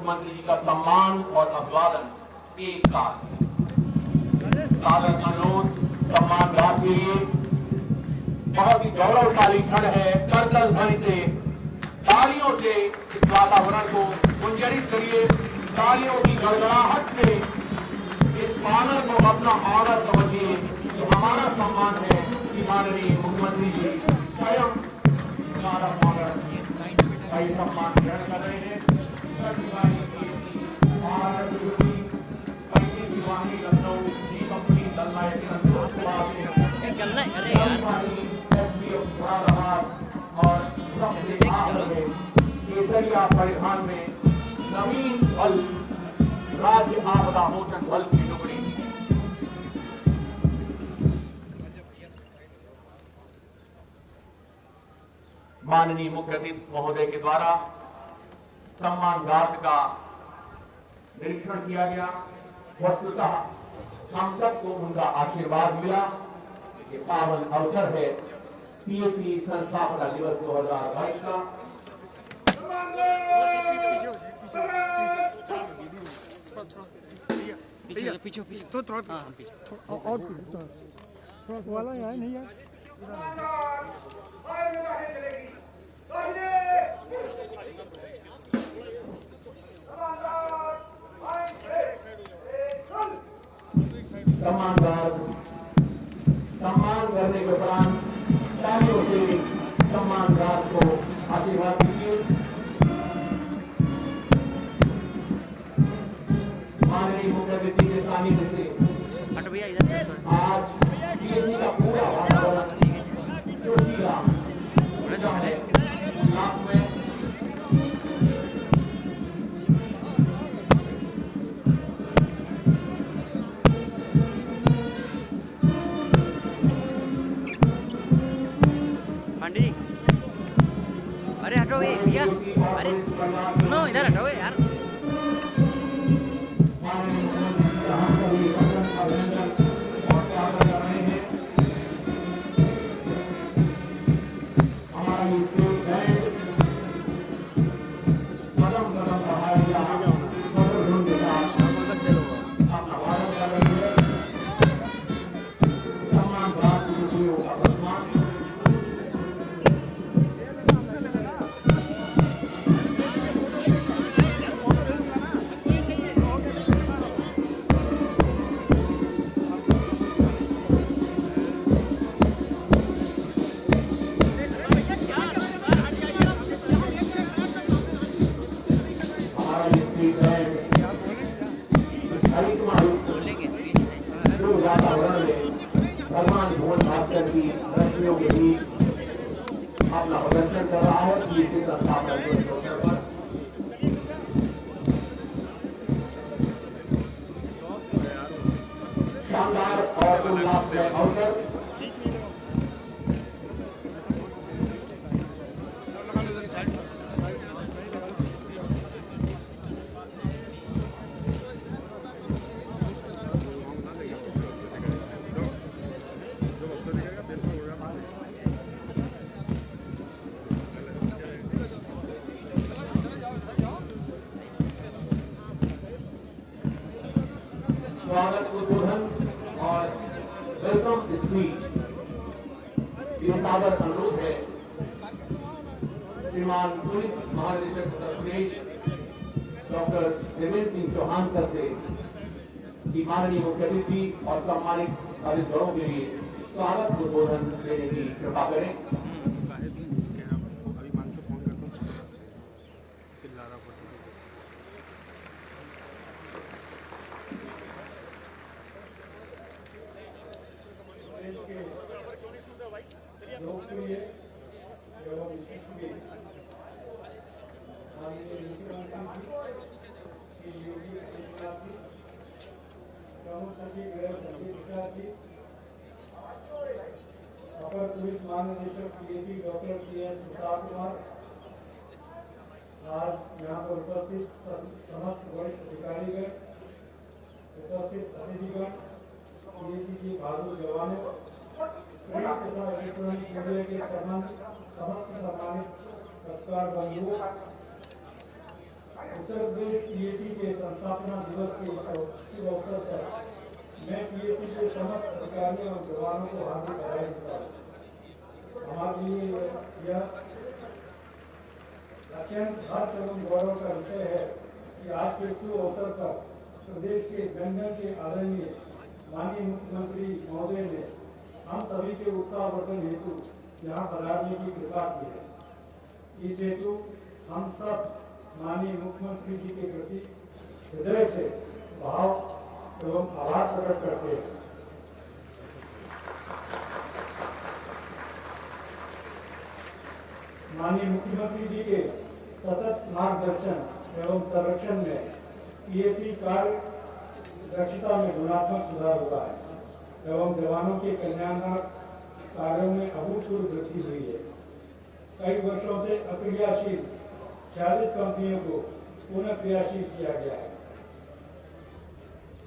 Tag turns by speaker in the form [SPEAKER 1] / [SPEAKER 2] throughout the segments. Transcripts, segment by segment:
[SPEAKER 1] मुख्यमंत्री जी का सम्मान और अभिवादन एक साथ। सादर अनुरोध सम्मान लाभ के लिए बहुत ही गौरवशाली क्षण है। करतल ध्वनि से, तालियों से इस वातावरण को गुंजरित करिए। तालियों की गड़गड़ाहट से इस ऑनर को अपना ऑनर समझिए। ये हमारा सम्मान है कि माननीय मुख्यमंत्री जी स्वयं हमारा ऑनर कई सम्मान ग्रहण कर रहे हैं। लखनऊ जी कंपनी और केसरिया परिधान में नवीन बल राज्य आपदा मोचन बल की टुकड़ी। माननीय मुख्य अतिथि महोदय के द्वारा सम्मान गाथ का निरीक्षण किया गया। वस्तुतः हम सबको उनका आशीर्वाद मिला। ये पावन अवसर है पीएसी संस्थापना दिवस 2022 का।
[SPEAKER 2] पीछे तो थोड़ा और थोड़ा वाला यहाँ नहीं है।
[SPEAKER 1] सम्मान करने के उपरांत तालियों से सम्मान गाथ को आशीर्वाद दीजिए। माननीय मुख्य अतिथि के सानिध्य से आज पीएसी का पूरा वातावरण जोशीला है।
[SPEAKER 3] पांडे जी, अरे हटो ये भैया, अरे सुनो इधर हटो यार।
[SPEAKER 1] भगवान भोज भास्कर की रश्मियों के बीच अपना प्रदर्शन कर रहा है कि इसी संस्थापना दिवस के अवसर पर शानदार और उल्लासमय अवसर। स्वागत उद्बोधन और वेलकम स्पीच ये सादर अनुरोध है श्रीमान पुलिस महानिदेशक उत्तर प्रदेश डॉक्टर देवेंद्र सिंह चौहान सर से कि माननीय मुख्य अतिथि और सम्मानित अतिथियों के लिए स्वागत उद्बोधन देने की कृपा करें।
[SPEAKER 2] लोकप्रिय एवं योगी प्रमुख सचिव गृह सचिव अपर पुलिस महानिदेशक PAC doctor PS Pratap Kumar, आज यहाँ पर उपस्थित समस्त वरिष्ठ अधिकारीगण, उपस्थित अतिथिगण, पीएसी के बहादुर जवानों, इलेक्ट्रॉनिक मीडिया के समस्त सम्मानित सत्कार बंधुओं, उत्तर प्रदेश पीएसी के संस्थापना दिवस के शुभ अवसर पर मैं पीएसी के समस्त अधिकारियों और जवानों को हार्दिक बधाई देता हूँ। हमारे लिए यह अत्यंत हर्ष एवं गौरव का विषय है कि आज के शुभ अवसर पर प्रदेश के जन के आदरणीय माननीय मुख्यमंत्री महोदय ने हम सभी के उत्साहवर्धन हेतु यहाँ पधारने की कृपा की है। इस हेतु हम सब माननीय मुख्यमंत्री जी के प्रति हृदय से भाव एवं आभार प्रकट करते हैं। माननीय मुख्यमंत्री जी के सतत मार्गदर्शन एवं संरक्षण में पीएसी कार्य दक्षता में गुणात्मक सुधार हुआ है एवं जवानों के कल्याणकारी कार्यों में अभूतपूर्व वृद्धि हुई है। कई वर्षों से अक्रियाशील 40 कंपनियों को पुनः क्रियाशील किया गया है।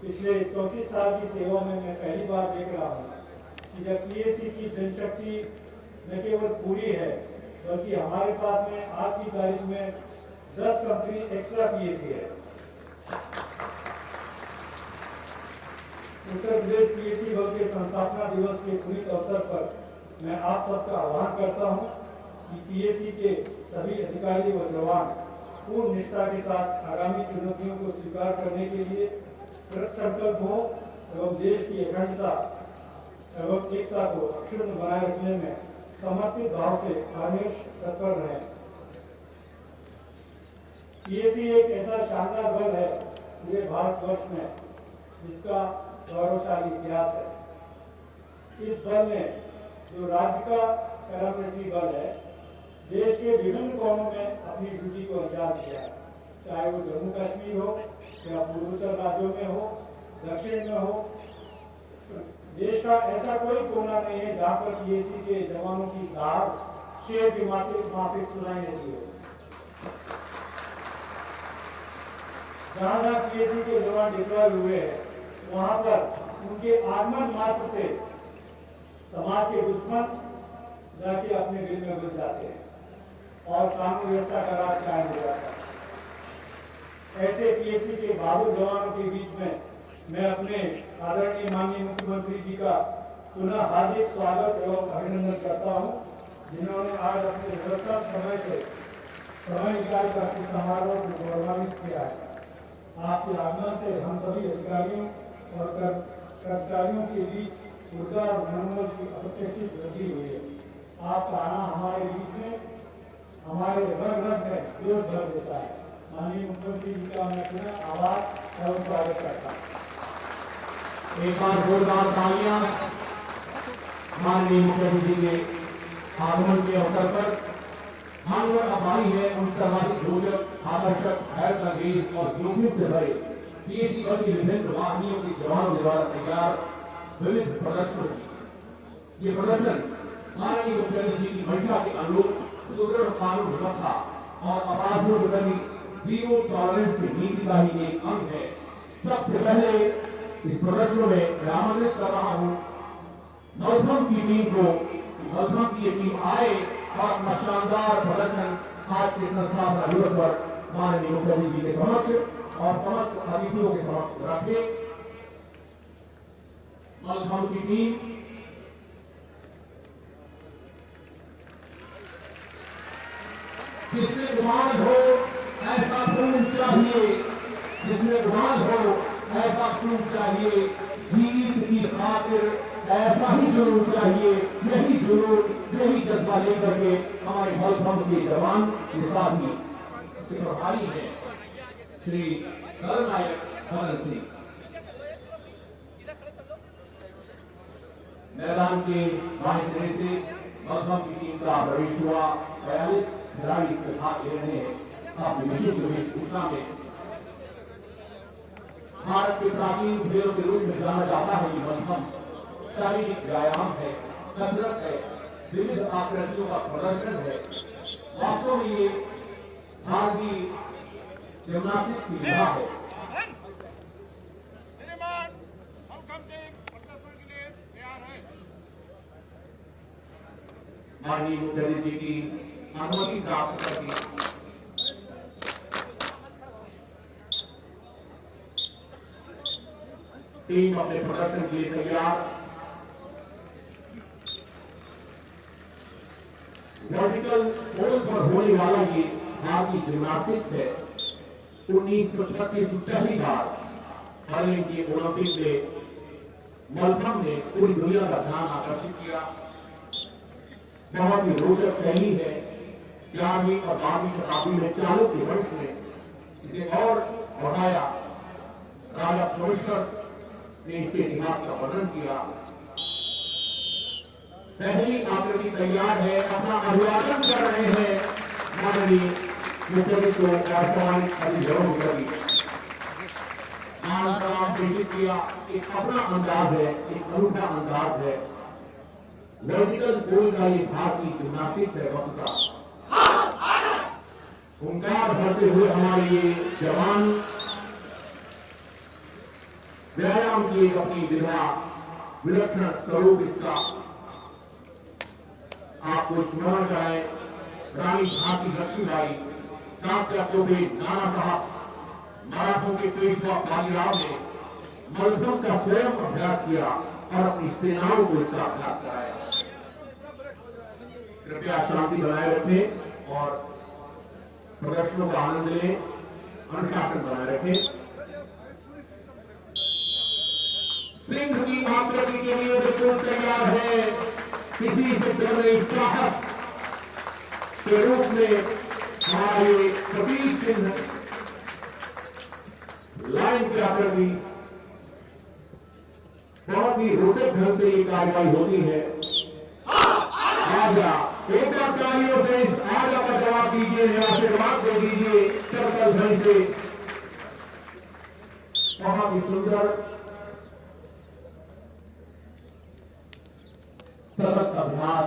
[SPEAKER 2] पिछले 34 साल की सेवा में मैं पहली बार देख रहा हूँ कि जब पीएसी की जनशक्ति न केवल पूरी है बल्कि हमारे पास में आज की तारीख में 10 कंपनी एक्स्ट्रा पीएसी है। उत्तर प्रदेश पीएसी बल के संस्थापना दिवस के पुनीत अवसर पर मैं आप सबका आह्वान करता हूं कि पीएसी के सभी अधिकारी व जवान पूर्ण निष्ठा के साथ आगामी चुनौतियों को स्वीकार करने के लिए संकल्प हो एवं देश की अखंडता एवं एकता को अक्षुण्ण बनाए रखने में समर्पित भाव से हमेश तत्पर रहे। पीएसी एक ऐसा शानदार बल है पूरे भारतवर्ष में जिसका गौरवशाली इतिहास है। इस बल ने जो राज्य का पैरामिलिट्री बल है देश के विभिन्न कोनों में अपनी ड्यूटी को अंजाम दिया है, चाहे वो जम्मू कश्मीर हो या पूर्वोत्तर राज्यों में हो, दक्षिण में हो। देश का ऐसा कोई कोना नहीं है जहाँ पर पीएसी के जवानों की दहाड़ शेर की माफी सुनाई देती हो। जहाँ जहाँ पीएसी के जवान डिप्लॉय हुए हैं वहाँ पर उनके आगमन मात्र से समाज के दुश्मन जाके अपने दिल में घुस जाते हैं और कानून व्यवस्था का राज कायम हो जाता है। ऐसे पीएसी के बहादुर जवानों के बीच में मैं अपने आदरणीय माननीय मुख्यमंत्री जी का पुनः हार्दिक स्वागत एवं अभिनंदन करता हूं, जिन्होंने आज अपने व्यवस्था समय निकाल कर इस समारोह को गौरवान्वित किया है। आपके आगमन से हम सभी अधिकारियों और कर्मचारियों के बीच ऊर्जा और मनोबल की अप्रत्याशित वृद्धि हुई है। आपका आना हमारे बीच में हमारे रग रग में जोश भर देता है। माननीय मुख्यमंत्री जी का मैं पुनः आभार एवं स्वागत करता हूँ।
[SPEAKER 1] एक बार जोरदार तालियां माननीय मुख्यमंत्री के आगमन के अवसर पर। माननीय आभारी है उन सर्वाधिक रोचक, आकर्षक, हैरत अंगेज और जोखिम से भरे पीएसी बल की विभिन्न वाहिनियों के जवानों के द्वारा तैयार विविध प्रदर्शनों की। ये प्रदर्शन माननीय मुख्यमंत्री जी की मंशा के अनुरूप सुदृढ़ कानून व्यवस्था और अपराधियों के प्रति जीरो टॉलरेंस की नीति का ही एक अंग है। सबसे पहले इस प्रदर्शन में मैं आमंत्रित कर रहा हूँ मलखम की टीम को, मलखम की टीम आए और अपना शानदार प्रदर्शन आज के संस्थापना दिवस पर माननीय मुख्यमंत्री जी के समक्ष और समस्त अतिथियों के समक्ष रखे। मलखम की टीम जिसमें गुमान हो ऐसा खून चाहिए, जिसमें गुमान हो ऐसा खून चाहिए, जीत की खातिर ऐसा ही जुनून चाहिए। यही जुनून, यही जज्बा लेकर के हमारे मलखम के जवान के साथी प्रभारी है श्री दलनायक खनन सिंह। मैदान के बाएं सिरे से मलखम की टीम का प्रवेश हुआ। 42 खिलाड़ी इसमें भाग ले रहे हैं। काफी विशिष्ट वेशभूषा में भारत के प्राचीन खेलों के रूप में जाना जाता है। ये मलखम शारीरिक व्यायाम है, कसरत है, विविध आकृतियों का प्रदर्शन है। वास्तव में ये भारतीय जिम्नास्टिक्स की विधा है। माननीय मुख्यमंत्री जी की अनुमति प्राप्त करके टीम अपने प्रदर्शन के लिए तैयार। वर्टिकल पोल पर होने वाला ये भारतीय जिम्नास्टिक्स है 1936 की पहली बार बर्लिन की ओलंपिक में मलखंब ने पूरी दुनिया का ध्यान आकर्षित किया। बहुत ही रोचक शैली है। 11वीं और 12वीं शताब्दी में चालुक्य वंश ने इसे और बढ़ाया। राजा सोमेश्वर ने इसके इतिहास का वर्णन किया। पहली आकृति तैयार है, अपना अभिवादन कर रहे हैं माननीय मुख्यमंत्री को और सम्मानित अधिकारियों को मान सम्मान प्रेषित किया। एक अपना अंदाज है, एक अनूठा अंदाज है। वर्टिकल पोल का ये भारतीय जिम्नास्टिक्स है। वस्तुतः हुंकार भरते हुए हमारे ये जवान व्यायाम की एक अपनी विधा विलक्षण स्वरूप इसका आपको स्मरण कराएं। रानी झांसी लक्ष्मीबाई, डॉक्टर चौबे नाना साहब, मराठों के पेशवा बाजीराव ने मलखंब का स्वयं अभ्यास किया और अपनी सेनाओं को इसका अभ्यास कराया। कृपया शांति बनाए रखें और प्रदर्शनों का आनंद लें, अनुशासन बनाए रखें। सिंह की आकृति के लिए बिल्कुल तैयार है। किसी से डरने साहस के रूप में हमारे प्रतीक चिन्ह लाइन की आकृति बहुत ही रोचक ढंग से ये कार्रवाई होती है। आजा एक बार तालियों से इस आजा का जवाब दीजिए, आशीर्वाद दे दीजिए चरकल ढंग से। बहुत ही सुंदर सतत अभ्यास,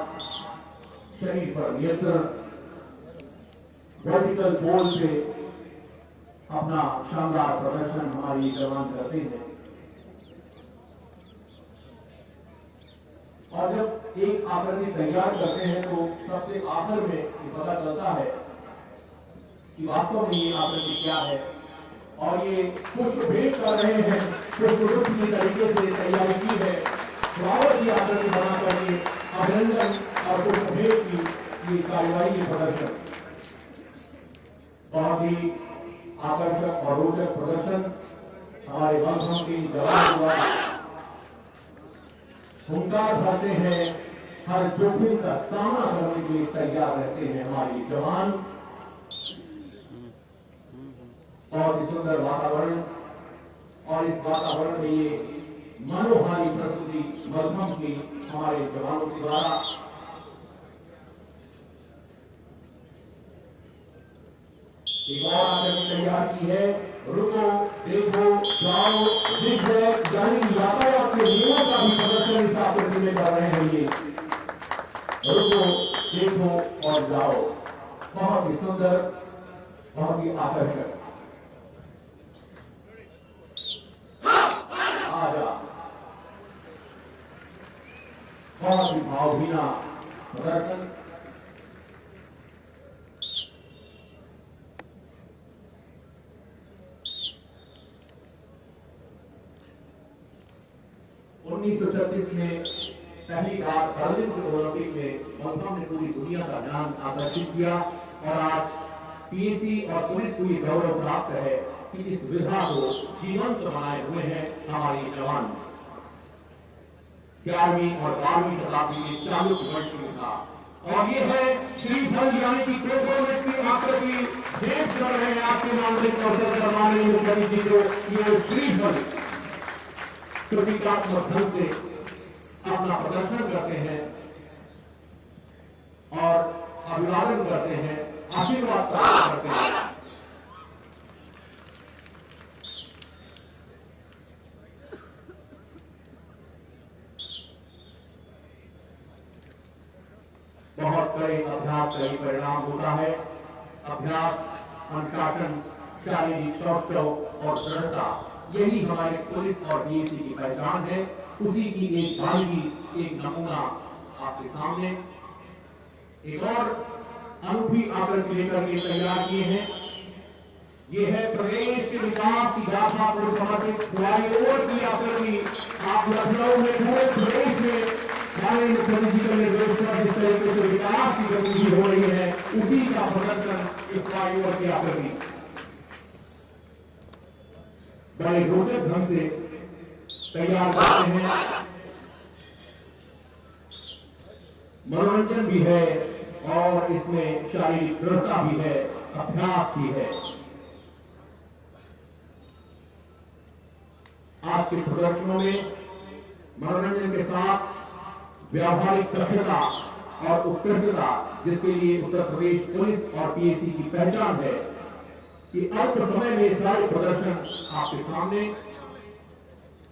[SPEAKER 1] शरीर पर नियंत्रण, वर्टिकल पोल से अपना शानदार प्रदर्शन हमारी जवान करते हैं। और जब एक आकृति तैयार करते हैं तो सबसे आखिर में ये पता चलता है कि वास्तव में ये आकृति क्या है। और ये पुष्प भेंट कर रहे हैं, पुष्प की तरीके से तैयारी की है। फ्लावर की आकृति बना करके अभिनंदन और पुष्प भेंट की ये कार्यवाही, ये प्रदर्शन बहुत ही आकर्षक और रोचक प्रदर्शन हमारे मलखंब के जवान द्वारा हुंकार भरते हैं। हर जोखिम का सामना करने के लिए तैयार रहते हैं हमारे जवान। बहुत ही सुंदर वातावरण और इस वातावरण में ये मनोहारी प्रस्तुति मलखंब की हमारे जवानों के द्वारा एक और आकृति तैयार की है। रुको, देखो, जाओ, दिख है, यानी यातायात के नियमों का भी प्रदर्शन इस आकृति में कर रहे हैं ये। रुको, देखो और जाओ। बहुत ही सुंदर, बहुत ही आकर्षक। आजा, बहुत ही भावभीना प्रदर्शन। उन्नीस सौ 36 में पहली बार बर्लिन के ओलंपिक में मलखंब ने पूरी दुनिया का ध्यान आकर्षित किया। और आज पीएसी और पुलिस को ये गौरव प्राप्त है कि इस विधा को जीवंत बनाए हुए हैं हमारे जवान। 11वीं और 12वीं शताब्दी में चालुक्य वंश की विधा, और ये है श्रीफल यानी कि प्रोटोनेट की आकृति भेंट कर रहे हैं आपके नागरिक अवसर पर माननीय मुख्यमंत्री जी को। ये श्रीफल प्रतीकात्मक ढंग से अपना प्रदर्शन करते हैं और अभिवादन करते हैं, आशीर्वाद प्राप्त करते हैं। बहुत कड़े अभ्यास का ही परिणाम होता है। अभ्यास, अनुशासन, शारीरिक सौष्ठव और दृढ़ता, यही हमारे पुलिस और पीएसी की पहचान है। उसी की एक बारीकी, एक नमूना आपके सामने। एक और अनूठी आकृति लेकर के तैयार किए हैं। ये है प्रदेश के विकास इतिहास की गाथा को समर्पित खिलाड़ी और की आखिरी आप लखनऊ में पूरे प्रदेश में हमारे मुख्यमंत्री के निर्देश पर जिस तरीके से विकास की गतिविधि हो रही है उसी का प्रदर्शन इस फ्लाईओवर की आखिरी बड़े रोचक ढंग से तैयार करते हैं। मनोरंजन भी है और इसमें शारीरिक दृढ़ता भी है, अभ्यास भी है। आज के प्रदर्शनों में मनोरंजन के साथ व्यावहारिक दक्षता और उत्कृष्टता, जिसके लिए उत्तर प्रदेश पुलिस और पीएसी की पहचान है, कि अल्प समय में सारे प्रदर्शन आपके सामने।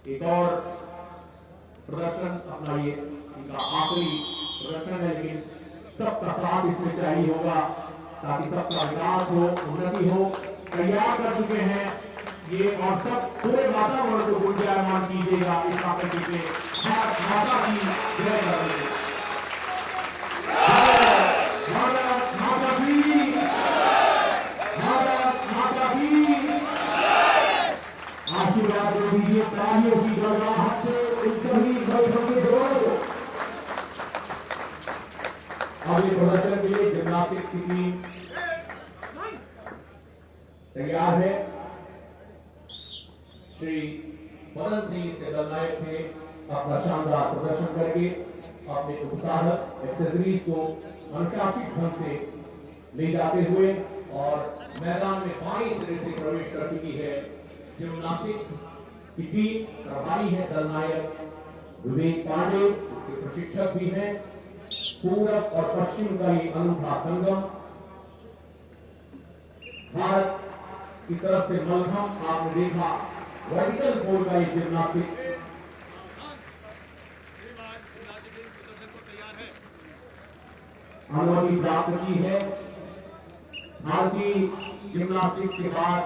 [SPEAKER 1] एक और प्रदर्शन अपना ये इनका आखिरी प्रदर्शन है, लेकिन सबका साथ इसमें चाहिए होगा ताकि सबका विकास हो, उन्नति हो। तैयार कर चुके हैं ये और सब पूरे वातावरण को गुंजायमान कीजिएगा इस आकृति पे भारत माता की जय करेंगे। भारत माता की, भारत माता की आशीर्वाद दीजिए तालियों की गड़गड़ाहट से इन सभी भाइयों के दो। आगे प्रदर्शन के लिए जिम्नास्टिक्स की टीम तैयार है। श्री मदन सिंह इसके दलनायक थे, अपना शानदार प्रदर्शन करके अपने उपसाधक एक्सेसरीज को अनुशासित ढंग से ले जाते हुए और मैदान में बाईं सिरे से प्रवेश कर चुकी है। जिम्नास्टिक्स की टीम प्रभारी है दलनायक विवेक पांडे, इसके प्रशिक्षक भी हैं। पूरब और पश्चिम का ये अनूठा संगम, भारत की तरफ से मलखम आपने देखा, वर्टिकल पोल का ये जिम्नास्टिक्स अनुमति प्राप्त की है। भारतीय जिम्नास्टिक्स के बाद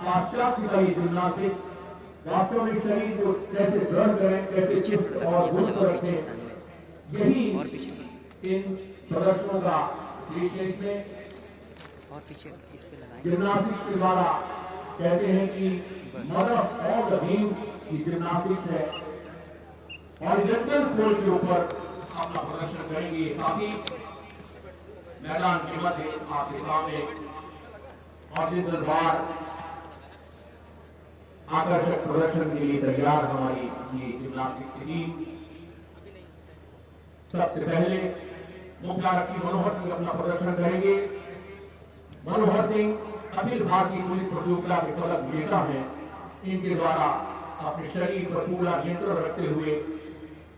[SPEAKER 1] पाश्चात्य का ये जिम्नास्टिक्स वास्तव में शरीर को कैसे दृढ़ करें, कैसे चुस्त और दुरुस्त रखें, यही इन प्रदर्शनों का उद्देश्य। इसमें जिम्नास्टिक्स के द्वारा कहते हैं कि mother of all the games की जिम्नास्टिक्स है। हॉरिजॉन्टल पोल के ऊपर अपना प्रदर्शन करेंगे। साथ ही मैदान के मध्य आपके सामने हॉरिजॉन्टल बार आकर्षक प्रदर्शन के लिए तैयार हमारी ये जिम्नास्टिक्स की टीम। सबसे पहले मुख्य आरक्षी मनोहर सिंह अपना प्रदर्शन करेंगे। मनोहर सिंह अखिल भारतीय पुलिस प्रतियोगिता के पदक विजेता हैं। इनके द्वारा अपने शरीर पर पूरा नियंत्रण रखते हुए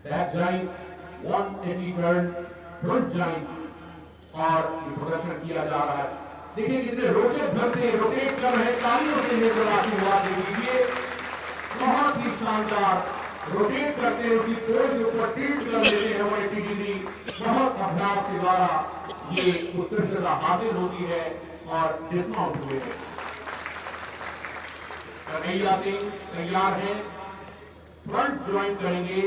[SPEAKER 1] back giant, 180 turn, front giant और ये प्रदर्शन किया जा रहा है। देखिए कितने रोचक ढंग से रोटेट कर रहे, तालियों से लेकर आशीर्वाद दे दीजिए। बहुत ही शानदार रोटेट करते हैं, उसकी पोल के ऊपर टिल्ट कर लेते हैं हमारे टीडी। बहुत अभ्यास के द्वारा ये उत्कृष्टता हासिल होती है और डिस्माउंट हुए हैं। कन्हैया सिंह तैयार है, फ्रंट ज्वाइन करेंगे।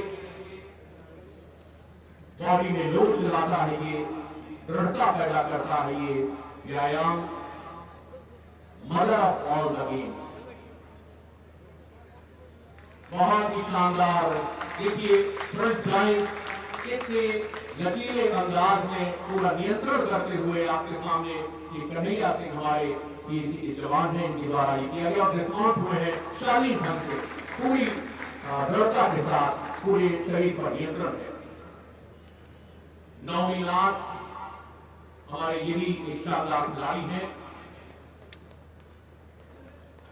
[SPEAKER 1] बॉडी में लोच लाता है, ये दृढ़ता पैदा करता है ये व्यायाम। Mother of all the games, बहुत ही शानदार। देखिए फ्रंट ज्वाइन कितने लचीले अंदाज में पूरा नियंत्रण करते हुए आपके सामने ये कन्हैया सिंह हमारे पीएसी के जवान हैं, इनके द्वारा ये किया गया और डिस्माउंट हुए हैं शालीन ढंग से, पूरी दृढ़ता के साथ पूरे शरीर पर नियंत्रण है। नवमी नाथ हमारे ये भी एक शानदार खिलाड़ी हैं।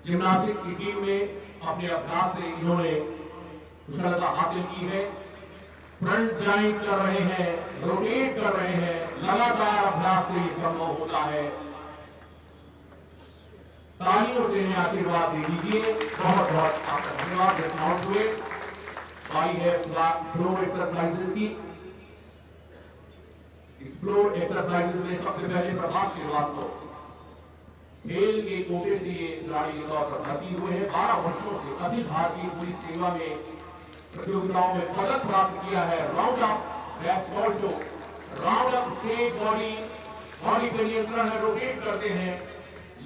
[SPEAKER 1] जिम्नास्टिक्स की टीम में अपने अभ्यास से इन्होंने कुशलता हासिल की है। फ्रंट जाइंट कर रहे हैं, रोटेट कर रहे हैं, लगातार अभ्यास से संभव होता है। तालियों से इन्हें आशीर्वाद दे दीजिए। बहुत बहुत आपका धन्यवाद। डिस्माउंट हुए बाई है फ्लोर एक्सरसाइजेस की। इस फ्लोर एक्सरसाइजेस में सबसे पहले प्रभाष श्रीवास्तव खेल के कोटे से ये खिलाड़ी के तौर पर भर्ती हुए हैं। 12 वर्षों से अखिल भारतीय पुलिस सेवा में प्रतियोगिताओं में पदक प्राप्त किया है। Round up back salto, round up state body पे नियंत्रण है, रोटेट करते हैं,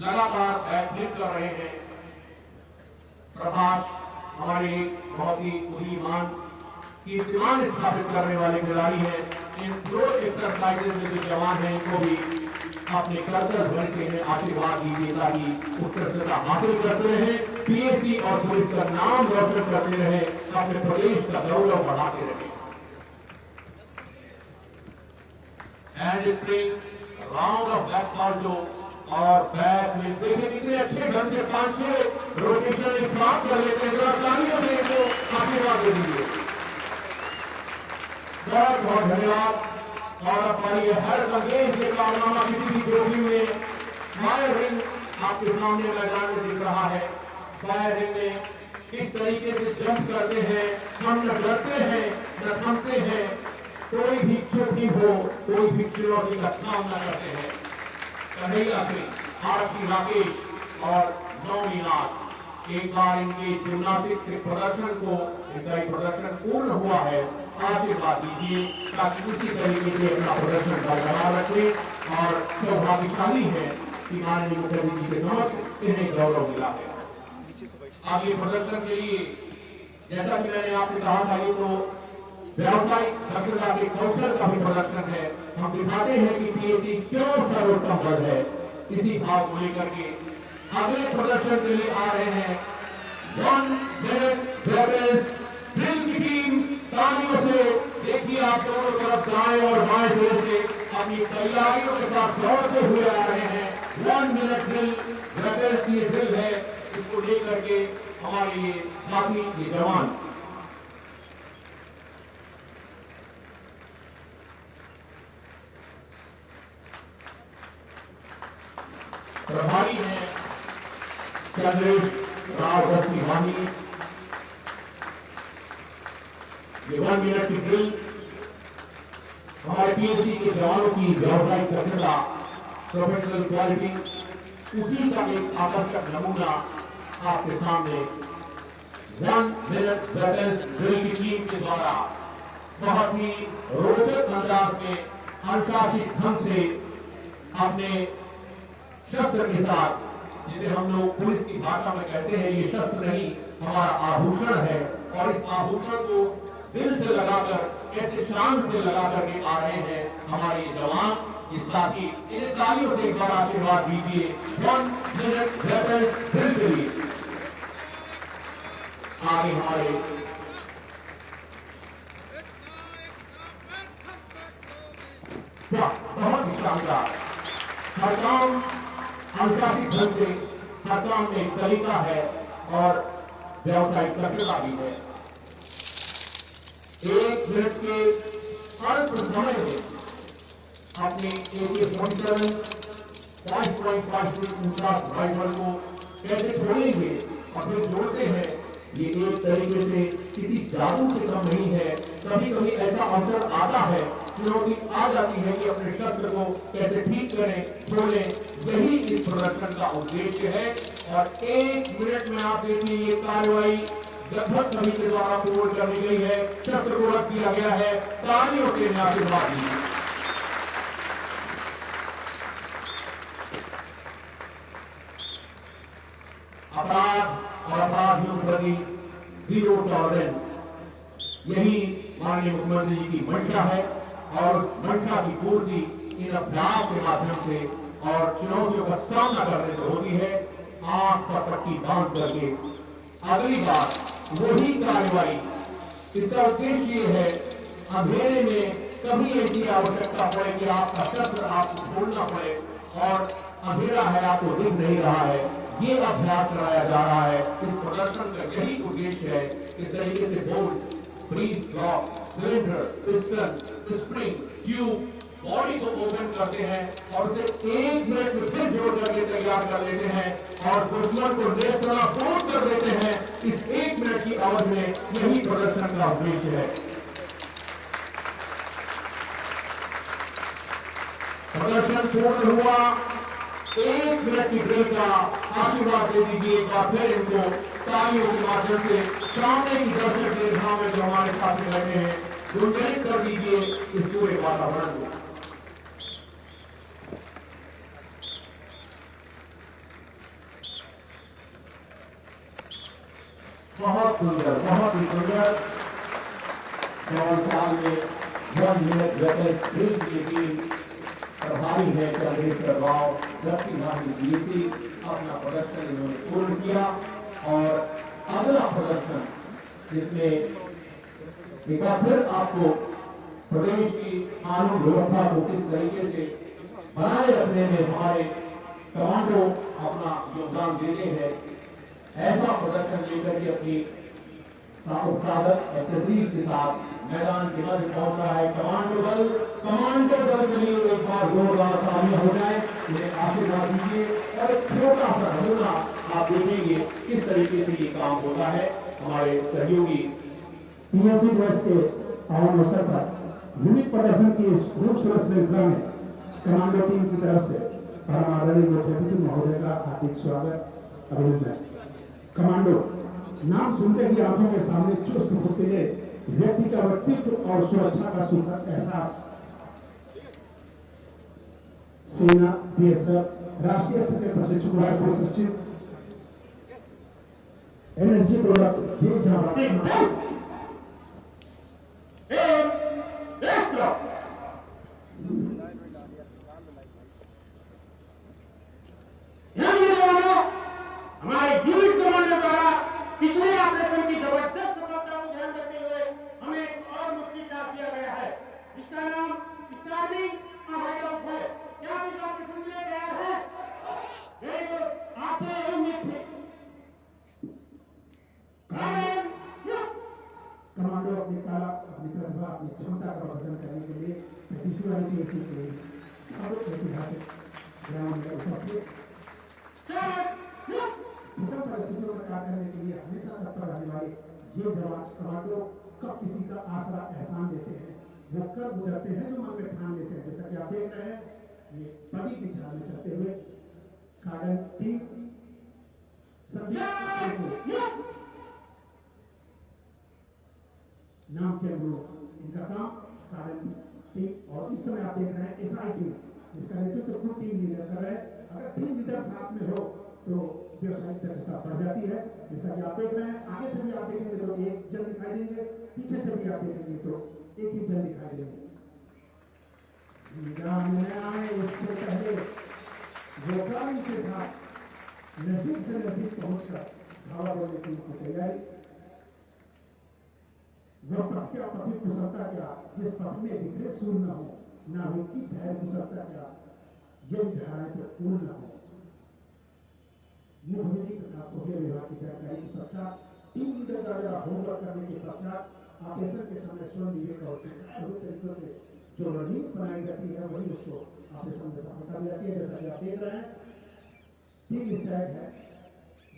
[SPEAKER 1] लगातार बैक फ्लिप कर रहे हैं। प्रकाश हमारे बहुत ही बुद्धिमान कीर्तिमान स्थापित करने वाले खिलाड़ी हैं। इन दो एक्सरसाइजेज में जो जवान हैं इनको भी अपने कर्तव्य ध्वनि से इन्हें आशीर्वाद दीजिए ताकि उत्कृष्टता हासिल करते रहे, पीएसी और पुलिस का नाम रोशन करते रहे, अपने प्रदेश का गौरव बढ़ाते रहे। Handspring round off back salto और बैक में देखिए कितने अच्छे ढंग से 5-6 रोटेशन एक साथ कर लेते हैं। तालियों से इनको आशीर्वाद दे दीजिए। बहुत बहुत धन्यवाद। और हमारी हर अंग्रेज के कारनामा किसी भी ट्रॉफी में फायर रिंग आपके सामने मैदान में दिख रहा है। फायर रिंग में किस तरीके से जंप करते हैं, हम न डरते हैं न थमते हैं, कोई भी चोटी हो, कोई भी चुनौती का सामना करते हैं। कन्हैया सिंह, आरती राकेश और नौमीनाथ, एक बार इनके जिम्नास्टिक्स के प्रदर्शन को इनका प्रदर्शन पूर्ण हुआ है, आशीर्वाद दीजिए ताकि उसी तरीके से अपना प्रदर्शन बरकरार रखें और सौभाग्यशाली है कि माननीय मुख्यमंत्री जी के समक्ष इन्हें गौरव मिला है। आगे प्रदर्शन के लिए जैसा कि मैंने आपसे कहा था, ये तो व्यावसायिक दक्षता के कौशल का भी प्रदर्शन है। हम दिखाते हैं कि पीएसी क्यों सर्वोत्तम पद है। इसी भाव को लेकर के अगले प्रदर्शन के लिए आ रहे हैं 1 मिनट ड्रिल की टीम। तालियों से देखिए आप दोनों तरफ दाएं और बाएं सिरे से अपनी तैयारियों के साथ दौड़ते हुए आ रहे हैं। 1 मिनट ड्रिल की ड्रिल है, इसको लेकर के हमारे ये साथी ये जवान प्रभारी हैं चंद्रेश राव वानी। ये 1 मिनट की ड्रिल हमारे पीएसी के जवानों की व्यावसायिक दक्षता, प्रोफेशनल क्वालिटी, उसी का एक आकर्षक नमूना आपके सामने 1 मिनट ड्रिल की टीम के द्वारा बहुत ही रोचक अंदाज में अनुशासित ढंग से अपने शस्त्र के साथ, जिसे हम लोग पुलिस की भाषा में कहते हैं ये शस्त्र नहीं हमारा आभूषण है, और इस आभूषण को दिल से लगाकर ऐसे शान से लगाकर के आ रहे हैं हमारे जवान, ये साथी। इन्हें तालियों से एक बार आशीर्वाद दीजिए 1 मिनट ड्रिल के लिए। आगे हमारे बहुत ही शानदार हर काम अनुशासित ढंग से, हर काम में एक तरीका है और व्यावसायिक दक्षता भी है। 1 मिनट के अल्प समय में अपने AK-47 5.5 फीट ऊंचा राइफल को कैसे छोड़ेंगे और फिर जोड़ते हैं, ये एक तरीके से किसी जादू से कम नहीं है। कभी कभी ऐसा अवसर आता है, चुनौती आ जाती है कि अपने शस्त्र को कैसे ठीक करें, छोड़ें। यही इस प्रदर्शन का उद्देश्य है। और 1 मिनट में आप देखिए ये कार्रवाई लगभग सभी के द्वारा पूर्ण कर दी गई है, शस्त्र को रख दिया गया है। तालियों से आशीर्वाद दीजिए। अपराध और अपराधियों के प्रति जीरो टॉलरेंस, यही माननीय मुख्यमंत्री जी की मंशा है और उस मंशा की पूर्ति इन अभ्यास के माध्यम से और चुनौतियों का सामना करने से होती है। आंख पर पट्टी बांध करके अगली बार वही कार्रवाई, इसका उद्देश्य ये है अंधेरे में कभी ऐसी आवश्यकता पड़े कि आपका शस्त्र आपको छोड़ना पड़े और अंधेरा है, आपको दिख नहीं रहा है, ये अभ्यास कराया जा रहा है। इस प्रदर्शन का यही उद्देश्य है। इस तरीके से bolt, breech block, cylinder, piston, spring, tube, body को ओपन करते हैं और उसे 1 मिनट में फिर जोड़ करके तैयार कर लेते हैं और दुश्मन को नेस्तनाबूद पूर्ण कर देते हैं। इस 1 मिनट की अवधि में यही प्रदर्शन का उद्देश्य है। प्रदर्शन पूर्ण हुआ। 1 मिनट की ड्रिल का आशीर्वाद दे दीजिए एक बार फिर इनको तालियों के माध्यम से। सामने की दर्शक निर्भा में जो हमारे साथ में लगे हैं, गुंजाइश कर दीजिए इस पूरे वातावरण को। बहुत सुंदर, बहुत ही सुंदर। 7 साल में 1 मिनट वेटेज ड्रिल की टीम प्रभारी है चंद्रेश्वर राव दक्षिण भारतीय डीसी। अपना प्रदर्शन इन्होंने पूर्ण किया और अगला प्रदर्शन जिसमें एक बार फिर आपको प्रदेश की कानून व्यवस्था को किस तरीके से बनाए रखने में हमारे कमांडो अपना योगदान देते हैं, ऐसा प्रदर्शन लेकर के अपनी साधक एक्सेसरीज के साथ मैदान के मध्य पहुंच रहा है कमांडो दल। कमांडो दल के लिए एक बार जोरदार तालियां हो जाए, उन्हें आशीर्वाद दीजिए और एक छोटा सा नमूना आप देखेंगे किस तरीके से ये काम होता है। हमारे सहयोगी
[SPEAKER 4] पीएससी दिवस के पावन अवसर पर विविध प्रदर्शन की इस खूबसूरत श्रृंखला में कमांडो टीम की तरफ से परम आदरणीय मुख्यमंत्री महोदय का हार्दिक स्वागत, अभिनंदन। कमांडो नाम सुनते ही आंखों के सामने चुस्त फुर्तीले व्यक्ति का व्यक्तित्व और सुरक्षा का सुखद एहसास। सेना, बीएसएफ, राष्ट्रीय स्तर के प्रशिक्षक राष्ट्रीय सचिव, एनएसजी प्रोडक्ट, ये जहां
[SPEAKER 2] हमारे यूनिट कमांडर द्वारा पिछले ऑपरेशन की जबरदस्त सफलता को ध्यान रखते हुए हमें एक और मुख्य टास्क दिया गया है, इसका नाम स्टार्टिंग ऑफ है। क्या आप इस ऑपरेशन के लिए तैयार है? वेरी गुड, आपसे यही उम्मीद थी।
[SPEAKER 4] कमांडो अपनी कला, अपनी प्रतिभा, अपनी क्षमता का प्रदर्शन करने के लिए पीएससी के ऐतिहासिक ग्राउंड में उपस्थित विषम परिस्थितियों में कार्य करने के लिए हमेशा तत्पर रहने वाले ये जवान कमांडो कब किसी का आसरा एहसान देते हैं, वो कब गुजरते हैं जो मन में ठान लेते हैं। जैसा कि आप देख रहे हैं, ये पति की चाल में चलते हुए कार्डन टीम नाम के अनुरूप इनका काम कार्डन टीम, और इस समय आप देख रहे हैं एसआई टीम, जिसका नेतृत्व खुद टीम लीडर कर रहे हैं। अगर टीम लीडर साथ में हो तो व्यवसायिक दक्षता बढ़ जाती है। जैसा कि आप देख रहे हैं, आगे से भी आप देखेंगे तो एक जल दिखाई देंगे, पीछे से भी आप देखेंगे तो एक ही जल दिखाई देंगे। उससे पहले गोपाल के साथ नजदीक से नजदीक पहुंचकर धावा बोलने की तैयारी। वह पथ क्या, पति कुशलता क्या, जिस पथ में बिखरे सूर न हो, नाविक की धैर्य कुशलता क्या, यदि धाराएं तो पूर्ण न हो। मुख्यमंत्री प्रसाद कोहरे विभाग की जानकारी के पश्चात टीम लीडर द्वारा होमवर्क करने के पश्चात ऑपरेशन के समय स्वयं विवेक और सभी तरीकों से जो रणनीति बनाई जाती है वही उसको ऑपरेशन में सफलता मिल जाती है। जैसा कि आप देख रहे हैं, टीम स्टैक है,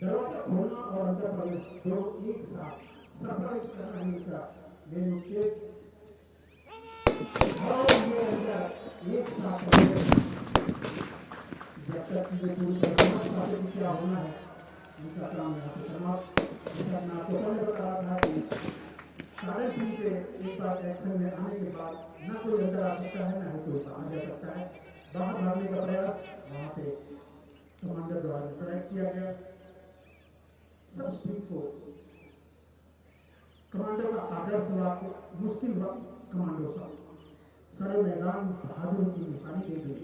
[SPEAKER 4] दरवाजा खोलना और अंदर प्रवेश दोनों एक साथ सफल करना है इनका मेन उद्देश्य। एक साथ जब तक ये पूरी क्या होना है उनका काम यहाँ पे समाप्त। जैसा मैं आपको पहले बता रहा था कि सारे टीम से एक बार एक्शन में आने के बाद न कोई अंदर आ सकता है, न कोई बाहर जा सकता है। बाहर भागने का प्रयास वहाँ पे कमांडर द्वारा ट्रैक किया गया। सब टीम को कमांडर का आदर्श वक्त, मुश्किल वक्त कमांडो सब सारे मैदान बहादुर की निशानी दे दी,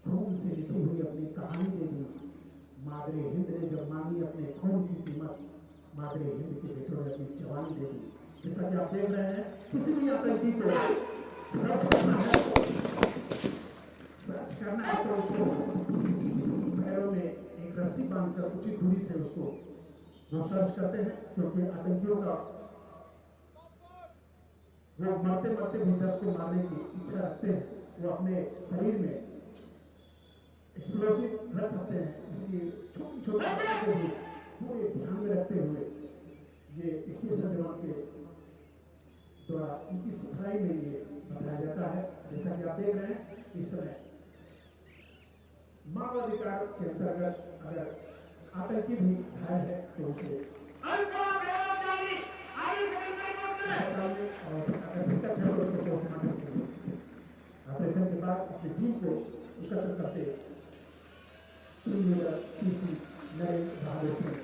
[SPEAKER 4] खून से लिखी हुई अपनी कहानी दे दी। मादरे हिंद ने जब मांगी अपने खून की कीमत, मादरे हिंद के बेटों ने अपनी जवानी दे दी। जैसा कि आप देख रहे हैं, किसी भी आतंकी को सर्च करना है तो उसको पैरों में एक रस्सी बांधकर उचित दूरी से उसको वो सर्च करते हैं, क्योंकि आतंकियों का वो मरते मरते भी 10 को मारने की इच्छा रखते हैं। वो अपने शरीर में एक्सप्लोसिव रख सकते हैं, इसलिए छोटी छोटी बातों को भी पूरे ध्यान में रखते हुए ये स्पेशल जवान के द्वारा उनकी सिखलाई में ये बताया जाता है। जैसा कि आप देख रहे हैं, इस समय मानवाधिकार के अंतर्गत अगर आतंकी भी घायल है तो उसे ऑपरेशन के बाद अपनी टीम को एकत्र करते नरेंद्र बहादुर सिंह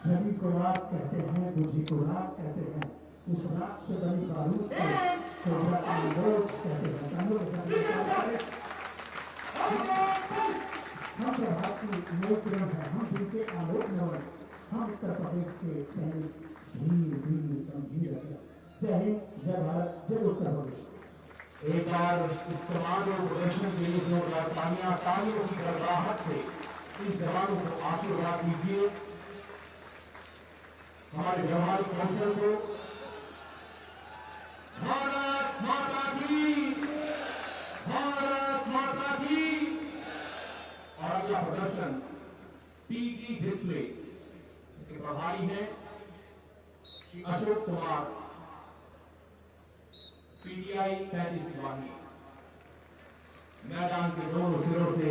[SPEAKER 4] जड़ी को रात कहते हैं, बुद्धि को रात कहते हैं, उस रात से बनी बारूद को कोबरा आलोक कहते हैं। हम प्रभात की नई किरण है, हम दिन के आलोक नवन, हम उत्तर प्रदेश के सैनिक धीरे धीरे समझी रखे। जय हिंद, जय भारत, जय उत्तर प्रदेश।
[SPEAKER 1] एक बार इस कमांडो प्रदर्शन के लिए तालियों की गड़गड़ाहट से इन जवानों को आशीर्वाद दीजिए। हमारे व्यवहारिक कौशल को भारत माता की, भारत माता की। और अगला प्रदर्शन पीटी डिस्प्ले, इसके प्रभारी हैं श्री अशोक कुमार, पीटीआई 35 सिपाही। मैदान के दोनों सिरों से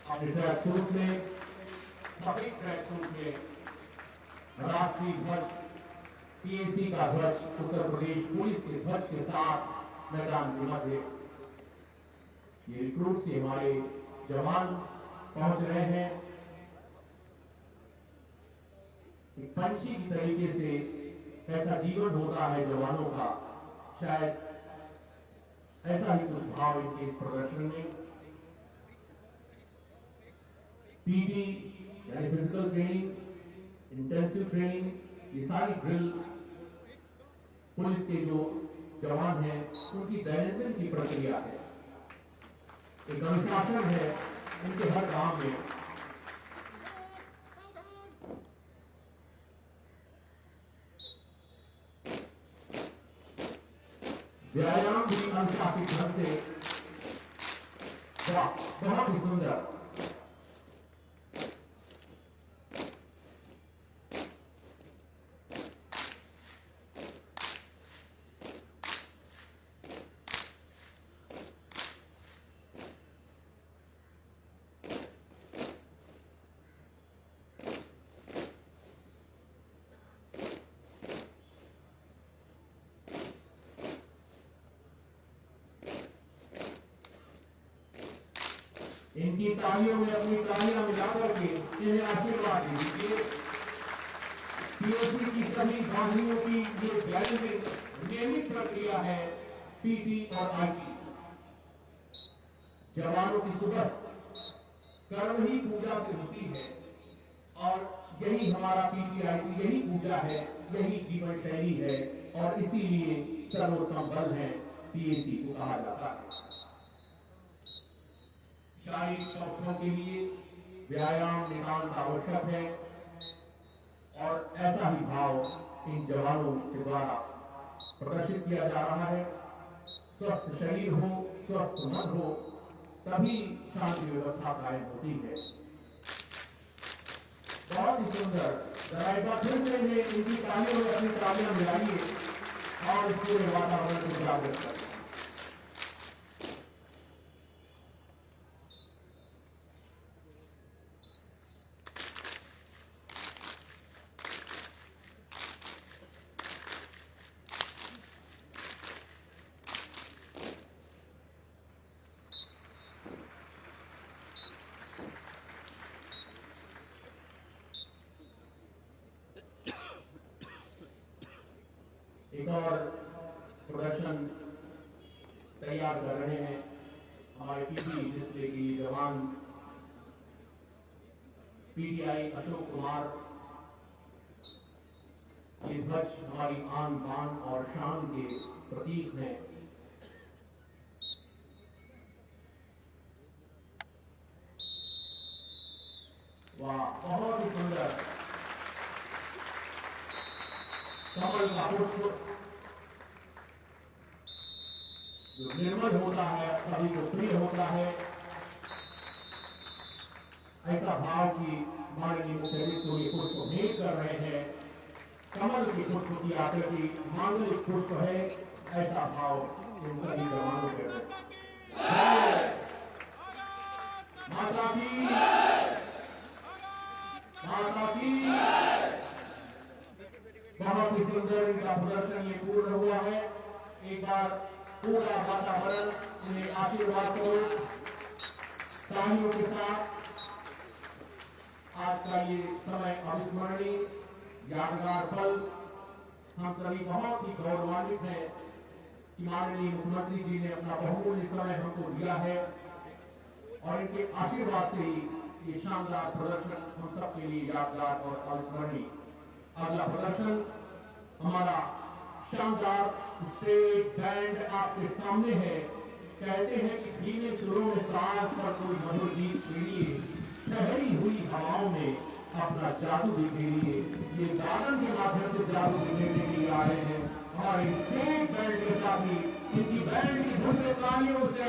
[SPEAKER 1] अपने ट्रैक सूट में, सफेद ट्रैक सूट में राष्ट्रीय ध्वज, पीएसी का ध्वज, उत्तर प्रदेश पुलिस के ध्वज के साथ मैदान के मध्य ये रिक्रूट से हमारे जवान पहुंच रहे हैं। एक पंछी की तरीके से ऐसा जीवन होता है जवानों का, शायद ऐसा ही कुछ भाव इनके इस प्रदर्शन में। पीटी यानी फिजिकल ट्रेनिंग, इंटेंसिव ट्रेनिंग, ये सारी ड्रिल पुलिस के जो जवान हैं उनकी दैनंदिन की प्रक्रिया है, एक अनुशासन है उनके हर काम में। व्यायाम भी अनुशासित ढंग से बहुत ही सुंदर। इनकी तालियों में अपनी तालियां मिलाकर के इन्हें आशीर्वाद दीजिए। पीओसी की सभी बाहियों की ये नियमित प्रक्रिया है, पीटी और आईटी। जवानों की सुबह कर्म ही पूजा से होती है और यही हमारा पीटी आईटी, यही पूजा है, यही जीवन शैली है और इसीलिए सर्वोत्तम बल है पीएसी को कहा जाता है। शारीरिक स्वास्थ्य के लिए व्यायाम नितांत आवश्यक है और ऐसा ही भाव इन जवानों के द्वारा प्रदर्शित किया जा रहा है। स्वस्थ शरीर हो, स्वस्थ मन हो, तभी शांति व्यवस्था कायम होती है। बहुत ही सुंदर। जरा एक बार फिर से इनकी तालियों में अपनी तालियां मिलाइए और इस पूरे वातावरण को जागृत करें। एक और प्रदर्शन तैयार कर रहे हैं हमारे पीटी डिस्प्ले की जवान, पीटीआई अशोक कुमार। ये ध्वज हमारी आन बान और शान के प्रतीक हैं। वाह, बहुत ही सुंदर। कमल का पुष्प जो निर्मल होता है, सभी को प्रिय होता है, ऐसा भाव की माननीय मुख्यमंत्री को ये पुष्प भेंट कर रहे हैं। कमल के पुष्प की आकृति मांगलिक पुष्प है, ऐसा भाव इन सभी जवानों के हैं। माता की, माता की। बहुत ही सुंदर इनका प्रदर्शन ये पूर्ण हुआ है। एक बार पूरा वातावरण उन्हें आशीर्वाद करो तालियों के साथ। आज का ये समय अविस्मरणीय यादगार पल हम सभी बहुत ही गौरवान्वित हैं कि माननीय मुख्यमंत्री जी ने अपना बहुमूल्य समय हमको दिया है और इनके आशीर्वाद से ही ये शानदार प्रदर्शन हम सबके लिए यादगार और अविस्मरणीय। अगला प्रदर्शन हमारा शानदार स्टेट बैंड आपके सामने है। कहते हैं कि धीमे सुरों में सांस पर कोई मधुर गीत के लिए ठहरी हुई हवाओं में अपना जादू दिखेलिए। ये गायन के माध्यम से जादू दिखेने के लिए आए हैं हमारे स्टेट बैंड के साथी। इनकी बैंड की धुन में तालियों से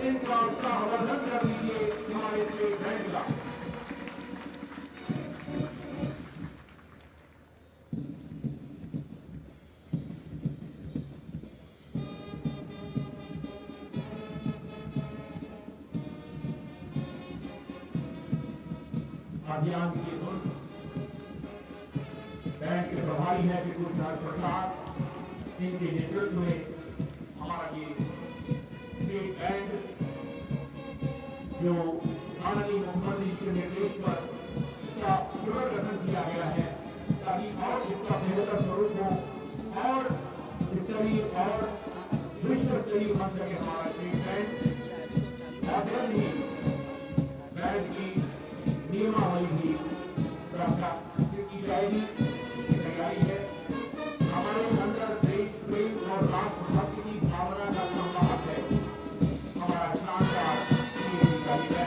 [SPEAKER 1] इनका उत्साहवर्धन कर दीजिए हमारे स्टेट बैंड का। अभियान की धुन बैंड के प्रभारी है विपुल प्रसाद, इनके नेतृत्व में हमारा ये स्टेट बैंड जो माननीय मुख्यमंत्री के निर्देश पर इसका पुनर्गठन किया गया है ताकि और इसका बेहतर स्वरूप हो और स्तरीय और विश्व स्तरीय बन सके हमारा स्टेट बैंड। और जल्द ही बैंड की नियमावली भी की जाएगी, तैयारी है। हमारे अंदर देश प्रेम और राष्ट्रभक्ति की भावना का संवाद है हमारा शानदार है।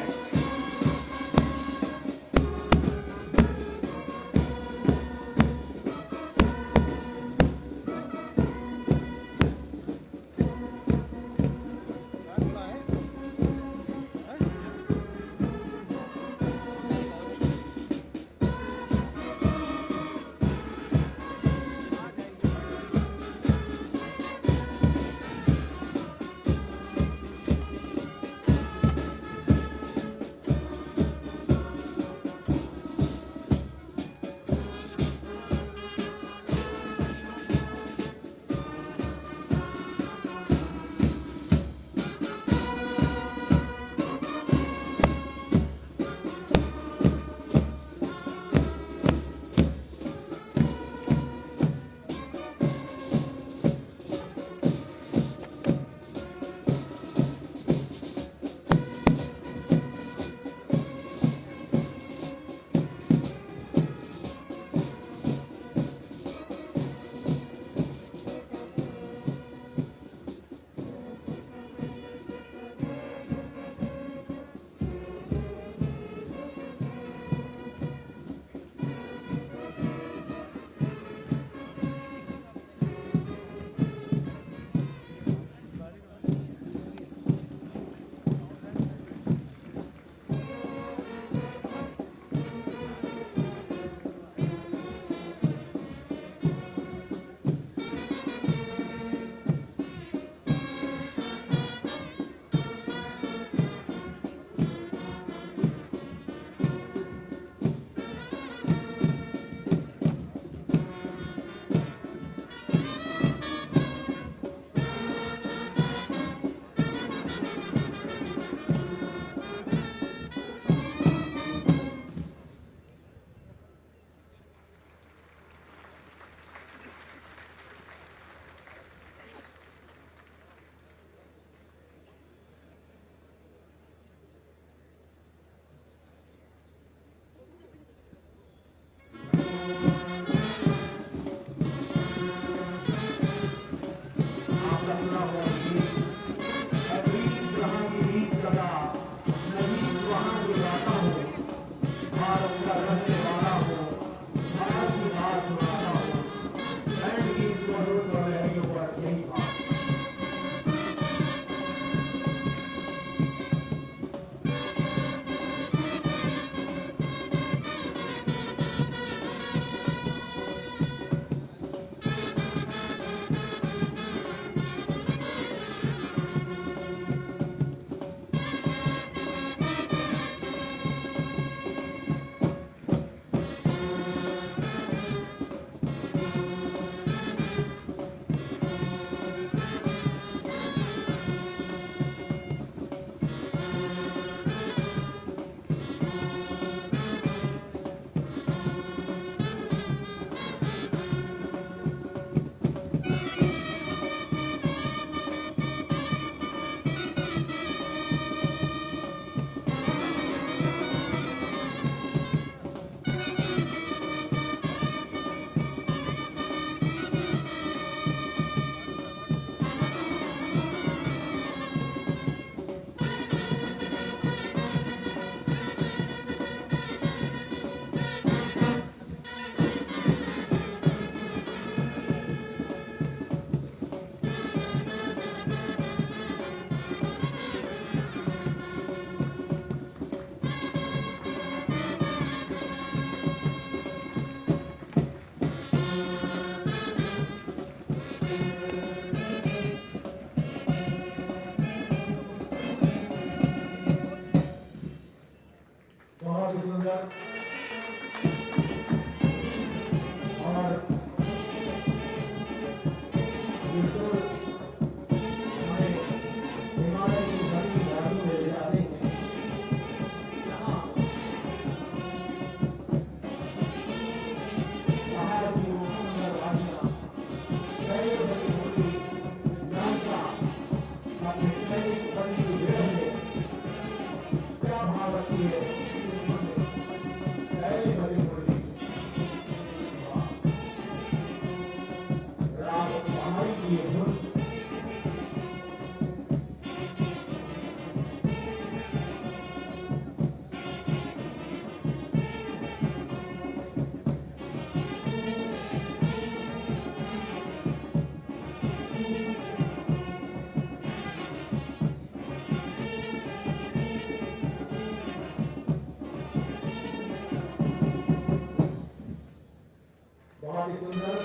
[SPEAKER 2] बहुत ही सुंदर और बिल्कुल हमें हिमालय की घनी झाड़ियों में ले जाते हैं जहाँ पहाड़ की वो सुंदर वादियाँ बड़ी बड़ी होती जानता अपने सैनिक बनने की जगह में क्या भाव रखती है पहले भरी मुरली राग पहाड़ी की ये धुन बहुत ही सुंदर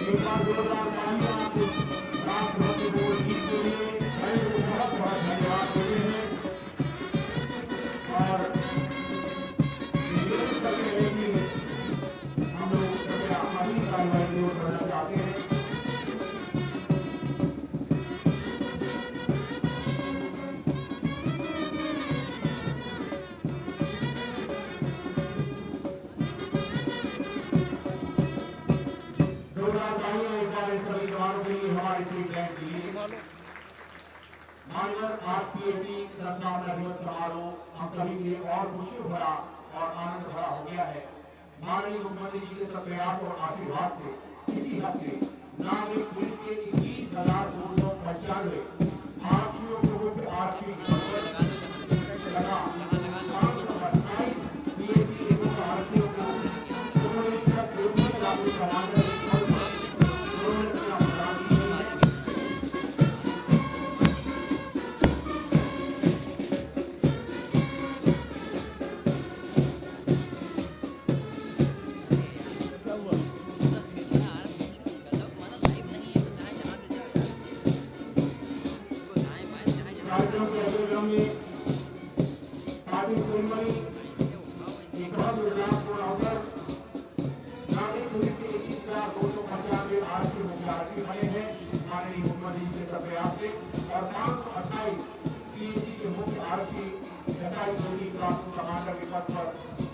[SPEAKER 2] एक बार जोरदार तालियां राष्ट्रपति बोर्ड गीत के लिए मैं बहुत बहुत धन्यवाद देते हैं और निवेदन करते हैं कि हम लोग कृपया अगली कार्रवाई की ओर बढ़ना चाहते हैं मानवर आरपीएसी स्थापना दिवस समारोह हम सभी के लिए और खुशी भरा और आनंद भरा हो गया है। माननीय मुख्यमंत्री जी के सब प्रयास और आशीर्वाद से इसी हफ्ते नागरिक पुलिस के 21,295 आरक्षियों को मुख्य आरक्षी लगा 528 पीएसी के मुख्य आरक्षियों को उन्होंने सिर्फ 1 लाख कमांडर और 528 पीएसी के मुख्य आरक्षी कमांडर के पद पर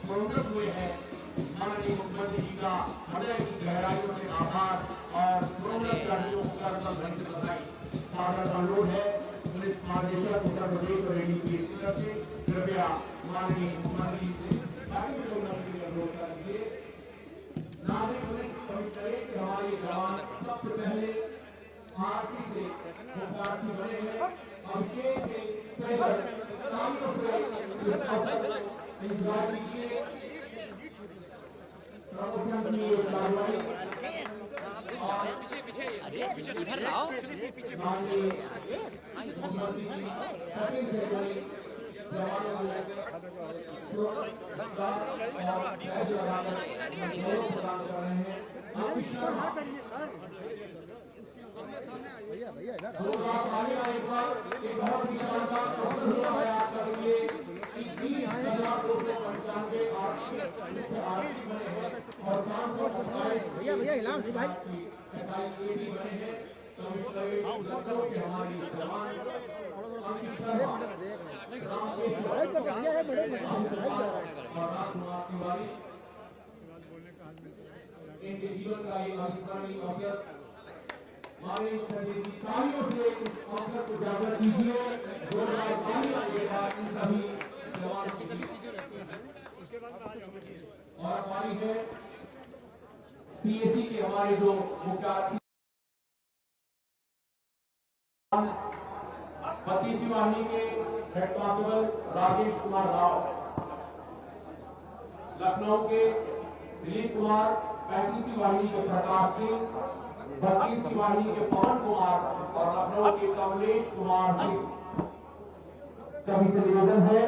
[SPEAKER 2] प्रोन्नत हुए हैं। माननीय मुख्यमंत्री जी का हृदय की गहराइयों से आभार और प्रोन्नत कर्मियों को करतल ढंग से बधाई। सादर अनुरोध है पुलिस महानिदेशक उत्तर प्रदेश और एडीपीएस की तरफ से कृपया माननीय मुख्यमंत्री से अनुरोध करेंगे। नागरिक पुलिस कमिश्नरेट के हमारे जवान सबसे पहले आरती से मुख्यार्थी बने हैं और विशेष से तालियों से इस अवसर पर इंतजार कीजिए। प्रमोशन की ये कार्रवाई
[SPEAKER 3] पीछे सुधर जाओ
[SPEAKER 2] माननीय मुख्यमंत्री जी सेकंड सेक्रेटरी जवानों को लगाकर प्रदान कर रहे हैं।
[SPEAKER 4] भैया इधर
[SPEAKER 2] एक बहुत ही शानदार प्रस्तुति तैयार करेंगे कि 20,295 आरक्षी बने हैं और 527
[SPEAKER 4] भैया हिलाओ नहीं भाई
[SPEAKER 2] एसआईएडी बने हैं।
[SPEAKER 1] लखनऊ के हमारी जवान अंकित शर्मा, और राजकुमार तिवारी, इनके जीवन का ये अविस्मरणीय अवसर माननीय मुख्यमंत्री जी तालियों से इस अवसर को उजागर कीजिए। जोरदार तालियां के बाद इन सभी जवानों के लिए। और हमारी है पीएसी के हमारे जो मुख्य 32वीं वाहिनी के हेड कांस्टेबल राजेश कुमार राव, लखनऊ के दिलीप कुमार, 35वीं वाहिनी के प्रकाश सिंह, 32वीं वाहिनी के पवन कुमार और लखनऊ के कमलेश कुमार सिंह। सभी से निवेदन है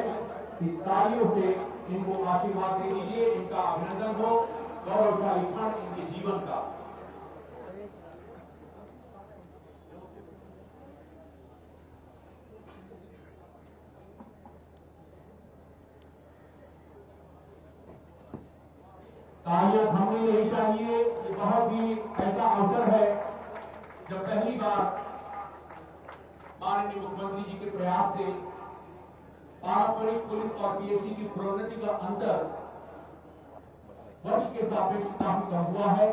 [SPEAKER 1] कि तालियों से इनको आशीर्वाद दे दीजिए, इनका अभिनंदन हो, गौरवशाली क्षण इनके जीवन का। तालियां थमनी नहीं चाहिए। ये बहुत ही ऐसा अवसर है जब पहली बार माननीय मुख्यमंत्री जी के प्रयास से पारस्परिक पुलिस और पीएसी की प्रोन्नति का अंतर वर्ष के सापेक्ष काफी कम हुआ है।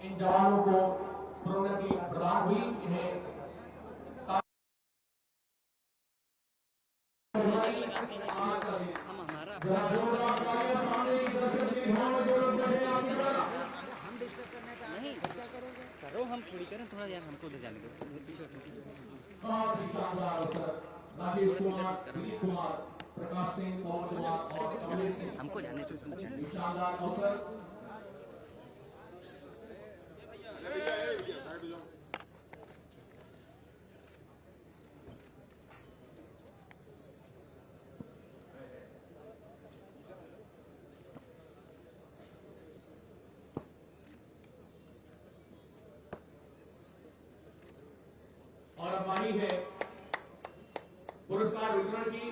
[SPEAKER 1] इन जवानों को प्रोन्नति प्रदान हुई, इन्हें
[SPEAKER 3] करो, हम थोड़ी करें, थोड़ा यार हमको ले जाने दो पीछे।
[SPEAKER 1] राजेश कुमार, दिलीप कुमार, प्रकाश सिंह, पवन कुमार और कमलेश सिंह,
[SPEAKER 3] हमको जाने दो।
[SPEAKER 1] शानदार अवसर। और अब बारी है पुरस्कार वितरण की।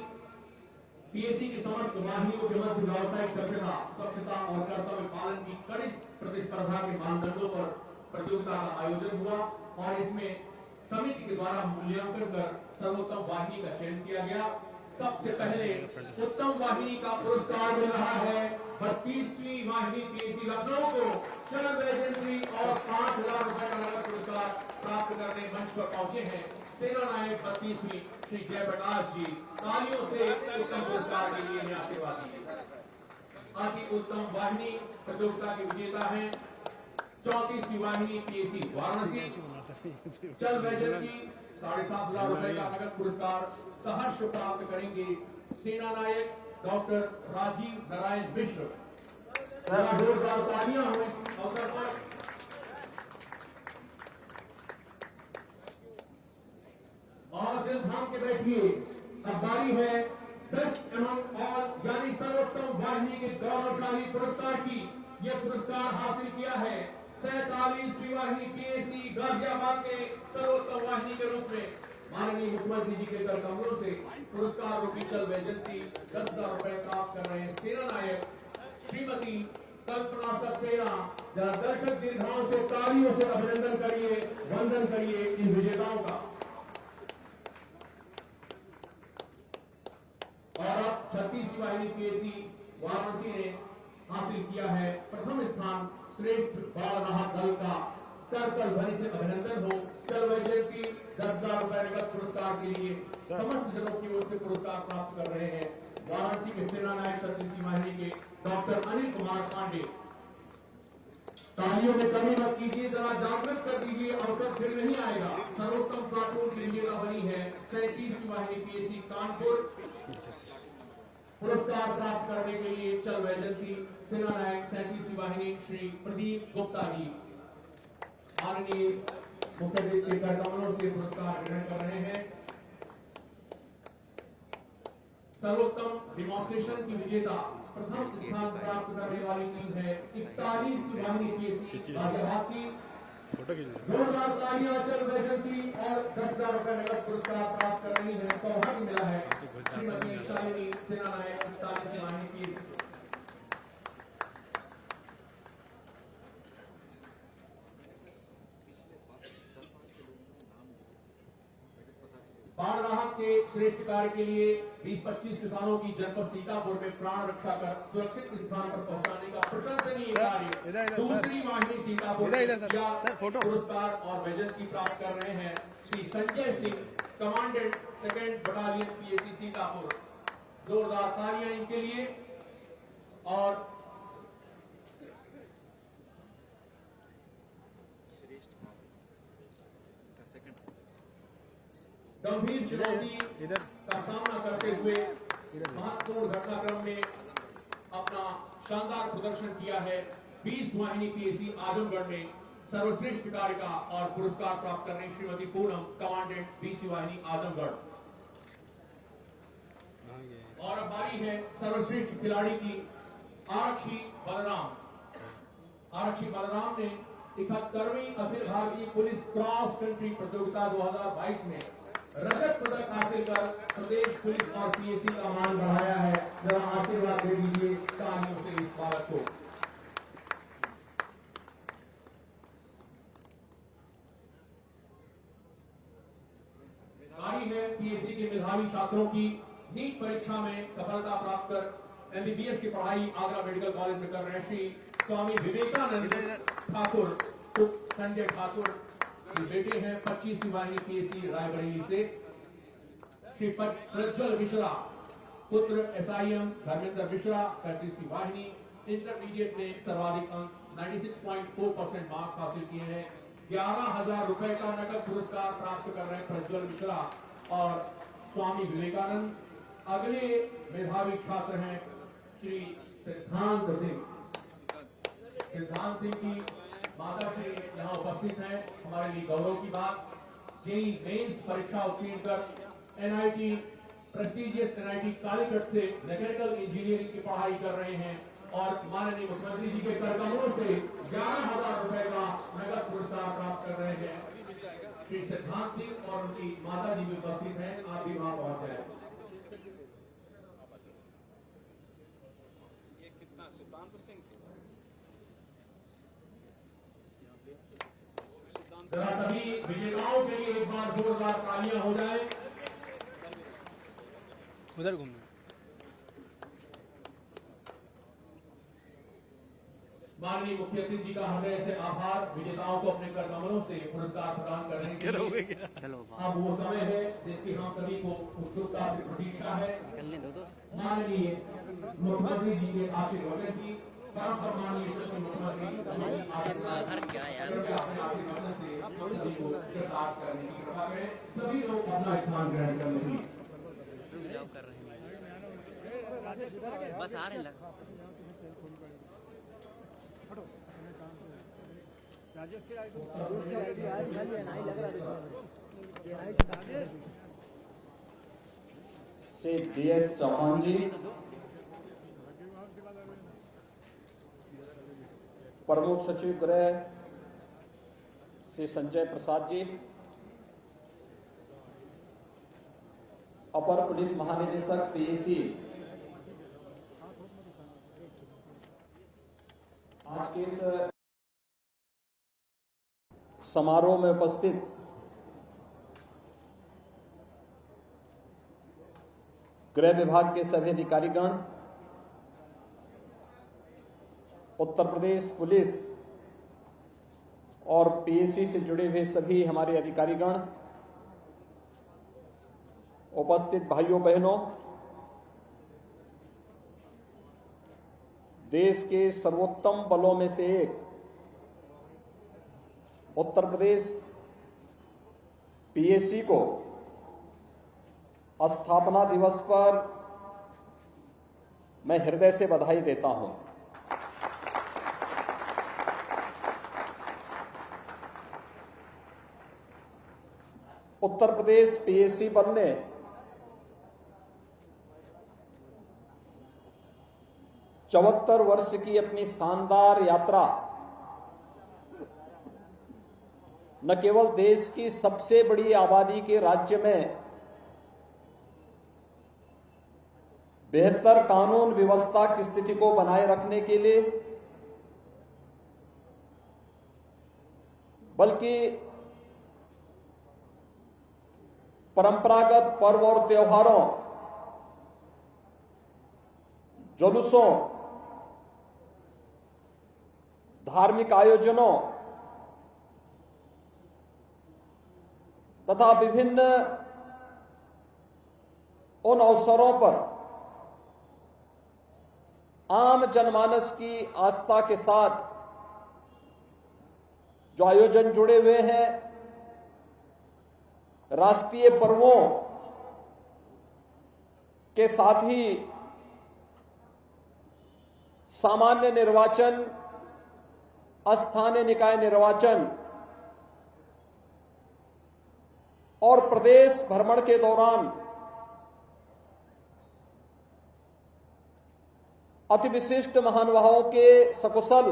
[SPEAKER 1] पीएसी की समस्त वाहिनियों के मध्य व्यावसायिक दक्षता, स्वच्छता और कर्तव्य पालन की कड़ी प्रतिस्पर्धा के मानदंडों पर प्रतियोगिता का आयोजन हुआ और इसमें समिति के द्वारा मूल्यांकन कर सर्वोत्तम वाहिनी का चयन किया गया। सबसे पहले उत्तम वाहिनी का पुरस्कार मिल रहा है 32वीं वाहिनी पीएसी लखनऊ को चरण वैजयंती और 5,000 रुपए का नगद पुरस्कार प्राप्त करने मंच पर पहुंचे हैं सेना नायक 32वीं श्री जयप्रकाश जी। तालियों से उत्तम पुरस्कार के लिए आशीर्वाद दीजिए। अति उत्तम वाहिनी प्रतियोगिता के विजेता हैं 34वीं वाहिनी पीएसी वाराणसी। चल वैजयंती 7,500 रुपए का नगद पुरस्कार सहर्ष प्राप्त करेंगे सेना नायक डॉक्टर राजीव नारायण मिश्र। जोरदार तालियां हो इस अवसर पर। और दिल थाम के बैठिए। अब बारी है बेस्ट एमंग ऑल यानी सर्वोत्तम वाहिनी के गौरवशाली पुरस्कार की। यह पुरस्कार हासिल किया है 47वीं वाहिनी पीएसी गाजियाबाद के सर्वोत्तम वाहिनी के रूप में माननीय मुख्यमंत्री जी के कर कमलों से पुरस्कार रूपी चल वैजयंती 10,000 रुपए प्राप्त कर रहे हैं सेना नायक श्रीमती कल्पना सक्सेना। जरा दर्शक दीर्घाओं से तालियों से अभिनंदन करिए, वंदन करिए इन विजेताओं का। और अब 36वीं वाहिनी पीएसी वाराणसी ने हासिल किया है प्रथम स्थान। श्रेष्ठ बाल राहत दल का करतल ध्वनि से अभिनंदन हो। चल वैजयंती 10,000 रुपए नगद पुरस्कार के लिए समस्त जनों की ओर से पुरस्कार प्राप्त कर रहे हैं वाराणसी के सेना नायक 36वीं वाहिनी के डॉक्टर अनिल कुमार पांडे। तालियों में कमी मत कीजिए, जरा जागृत कर दीजिए, अवसर फिर नहीं आएगा। सर्वोत्तम प्लाटून की विजेता बनी है 37वीं वाहिनी पीएसी कानपुर। पुरस्कार प्राप्त करने के लिए चल वैजयंती सेना नायक 37वीं वाहिनी श्री प्रदीप गुप्ता जी माननीय मुख्यमंत्री के कर कमलों से पुरस्कार ग्रहण कर रहे हैं। सर्वोत्तम डिमॉन्स्ट्रेशन की विजेता प्रथम स्थान प्राप्त करने वाली टीम है 41वीं वाहिनी पीएसी गाजियाबाद की। जोरदार तालियां चल वैजयंती और 10,000 रुपए नगद पुरस्कार प्राप्त कर रही है। सौभाग्य मिला है श्रीमती शालिनी सेना नायक 41वीं वाहिनी पीएसी। के श्रेष्ठ कार्य के लिए 20-25 किसानों की जनपद सीतापुर में प्राण रक्षा कर सुरक्षित स्थान पर पहुंचाने का प्रशंसनीय कार्य दूसरी वाहिनी सीतापुर पुरस्कार और मेडल की प्राप्त कर रहे हैं Shri Sanjay Singh, commandant 2nd battalion PAC Sitapur. जोरदार तालियां इनके लिए। और गंभीर चुनौती का सामना करते हुए महत्वपूर्ण घटनाक्रम में अपना शानदार प्रदर्शन किया है 20 वाहिनी पीएसी आजमगढ़ में सर्वश्रेष्ठ कार्य का और पुरस्कार प्राप्त करने श्रीमती पूनम, कमांडेंट 20 वाहिनी आजमगढ़। और अब बारी है सर्वश्रेष्ठ खिलाड़ी की। आरक्षी बलराम ने 71वीं Akhil Bharatiya police cross country प्रतियोगिता 2022 में रजत पदक हासिल कर प्रदेश पुलिस और पीएसी का मान बढ़ाया है। जरा आशीर्वाद दे दीजिए तालियों से इस बालक को। बारी है पीएसी के मेधावी छात्रों की नीट परीक्षा में सफलता प्राप्त कर एमबीबीएस की पढ़ाई आगरा मेडिकल कॉलेज में कर रहे श्री स्वामी विवेकानंद ठाकुर, संजय ठाकुर के बेटे हैं 25वीं वाहिनी पीएसी रायबरेली से। श्री प्रज्वल मिश्रा, पुत्र एसआईएम धर्मेंद्र मिश्रा 35वीं वाहिनी, इंटरमीडिएट में सर्वाधिक अंक 96.4% मार्क्स हासिल किए हैं। 11,000 रुपए का नकद पुरस्कार प्राप्त कर रहे प्रज्वल मिश्रा और स्वामी विवेकानंद। अगले मेधावी छात्र हैं श्री सिद्धांत सिंह की माता श्री यहाँ उपस्थित हैं। हमारे लिए गौरव की बात। जेई मेंस परीक्षा उत्तीर्ण कर एनआईटी प्रेस्टिजियस एनआईटी कालीकट से मैकेनिकल इंजीनियरिंग की पढ़ाई कर रहे हैं और माननीय मुख्यमंत्री जी के करकमलों से 11,000 रुपए का नगद पुरस्कार प्राप्त कर रहे हैं श्री सिद्धांत सिंह और उनकी माता जी भी उपस्थित हैं। आप भी वहां पहुंच जाए। जरा सभी विजेताओं के लिए एक बार जोरदार तालियां हो जाए।
[SPEAKER 5] उधर घूमना।
[SPEAKER 1] माननीय मुख्यमंत्री जी का हृदय से आभार। विजेताओं को अपने करकमलों से पुरस्कार प्रदान करने के लिए अब वो समय है जिसकी हम सभी को उत्सुकता से प्रतीक्षा है। माननीय मुख्यमंत्री जी के आशीर्वाद की परम सम्मानीय मुख्यमंत्री करने की कृपा करें। सभी लोग अपना स्थान ग्रहण करने की
[SPEAKER 3] कर रहे हैं। बस आ रहे हैं।
[SPEAKER 6] श्री DS चौहान जी, प्रमुख सचिव गृह श्री संजय प्रसाद जी, अपर पुलिस महानिदेशक पीएसी, आज के इस समारोह में उपस्थित गृह विभाग के सभी अधिकारीगण, उत्तर प्रदेश पुलिस और पीएसी से जुड़े हुए सभी हमारे अधिकारीगण, उपस्थित भाइयों बहनों, देश के सर्वोत्तम बलों में से एक उत्तर प्रदेश पीएसी को स्थापना दिवस पर मैं हृदय से बधाई देता हूं। उत्तर प्रदेश पीएसी बल ने चौहत्तर वर्ष की अपनी शानदार यात्रा न केवल देश की सबसे बड़ी आबादी के राज्य में बेहतर कानून व्यवस्था की स्थिति को बनाए रखने के लिए, बल्कि परंपरागत पर्व और त्योहारों, जुलूसों, धार्मिक आयोजनों तथा विभिन्न उन अवसरों पर आम जनमानस की आस्था के साथ जो आयोजन जुड़े हुए हैं, राष्ट्रीय पर्वों के साथ ही सामान्य निर्वाचन, स्थानीय निकाय निर्वाचन और प्रदेश भ्रमण के दौरान अति विशिष्ट महानुभावों के सकुशल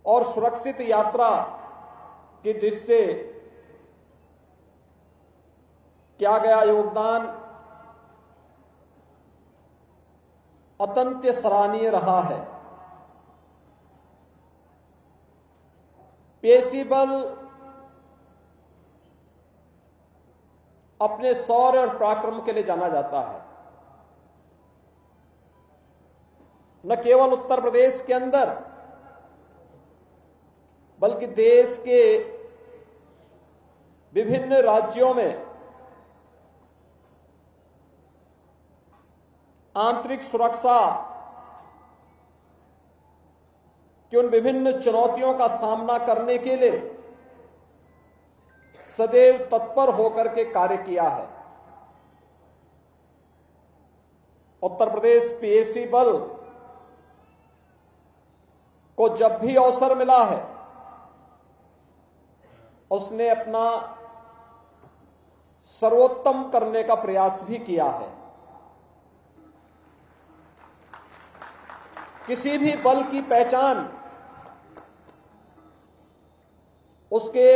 [SPEAKER 6] और सुरक्षित यात्रा की दृष्टि से किया गया योगदान अत्यंत सराहनीय रहा है। पीएसी बल अपने शौर्य और पराक्रम के लिए जाना जाता है। न केवल उत्तर प्रदेश के अंदर बल्कि देश के विभिन्न राज्यों में आंतरिक सुरक्षा की उन विभिन्न चुनौतियों का सामना करने के लिए सदैव तत्पर होकर के कार्य किया है। उत्तर प्रदेश पीएसी बल को जब भी अवसर मिला है, उसने अपना सर्वोत्तम करने का प्रयास भी किया है। किसी भी बल की पहचान उसके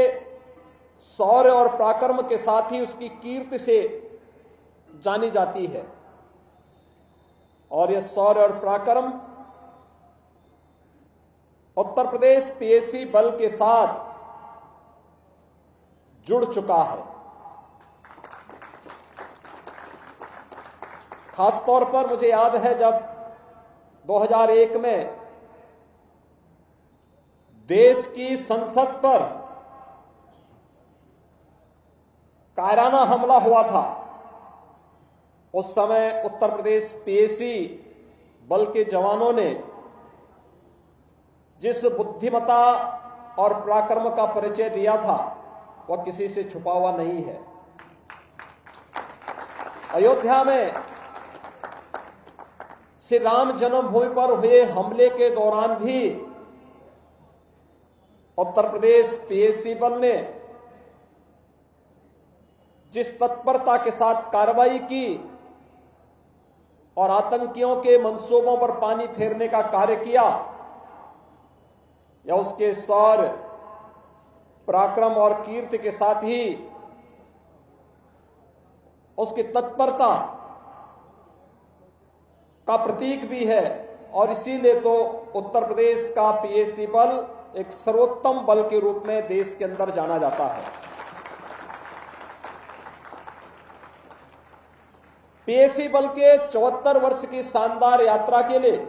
[SPEAKER 6] शौर्य और पराक्रम के साथ ही उसकी कीर्ति से जानी जाती है और यह शौर्य और पराक्रम उत्तर प्रदेश पीएसी बल के साथ जुड़ चुका है। खासतौर पर मुझे याद है जब 2001 में देश की संसद पर कायराना हमला हुआ था, उस समय उत्तर प्रदेश पीएसी बल के जवानों ने जिस बुद्धिमत्ता और पराक्रम का परिचय दिया था वह किसी से छुपा हुआ नहीं है। अयोध्या में श्री राम जन्मभूमि पर हुए हमले के दौरान भी उत्तर प्रदेश पीएसी बल ने जिस तत्परता के साथ कार्रवाई की और आतंकियों के मंसूबों पर पानी फेरने का कार्य किया, या उसके शौर्य, पराक्रम और कीर्ति के साथ ही उसकी तत्परता का प्रतीक भी है। और इसीलिए तो उत्तर प्रदेश का पीएसी बल एक सर्वोत्तम बल के रूप में देश के अंदर जाना जाता है। पीएसी बल के 74 वर्ष की शानदार यात्रा के लिए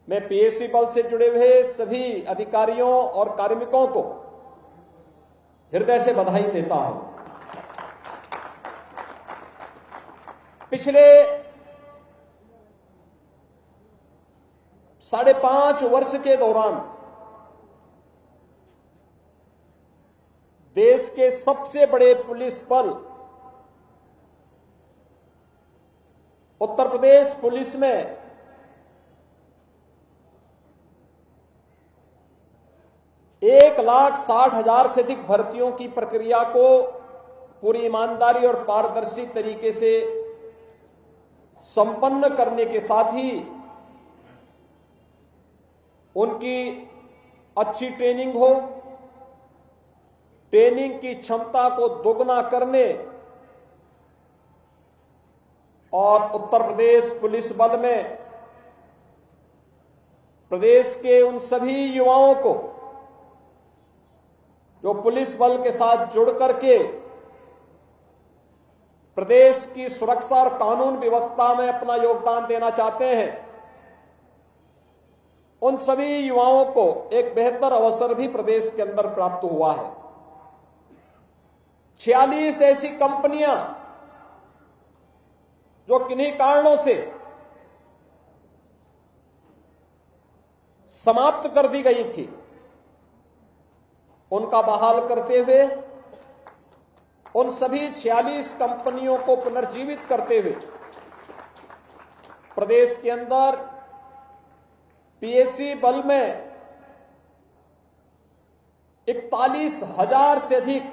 [SPEAKER 6] मैं पीएसी बल से जुड़े हुए सभी अधिकारियों और कार्मिकों को हृदय से बधाई देता हूं। पिछले 5.5 वर्ष के दौरान देश के सबसे बड़े पुलिस बल उत्तर प्रदेश पुलिस में 1,60,000 से अधिक भर्तियों की प्रक्रिया को पूरी ईमानदारी और पारदर्शी तरीके से संपन्न करने के साथ ही उनकी अच्छी ट्रेनिंग हो, ट्रेनिंग की क्षमता को दोगुना करने और उत्तर प्रदेश पुलिस बल में प्रदेश के उन सभी युवाओं को जो पुलिस बल के साथ जुड़ करके प्रदेश की सुरक्षा और कानून व्यवस्था में अपना योगदान देना चाहते हैं, उन सभी युवाओं को एक बेहतर अवसर भी प्रदेश के अंदर प्राप्त हुआ है। 46 ऐसी कंपनियां जो किन्हीं कारणों से समाप्त कर दी गई थी, उनका बहाल करते हुए उन सभी 46 कंपनियों को पुनर्जीवित करते हुए प्रदेश के अंदर पीएसी बल में 41,000 से अधिक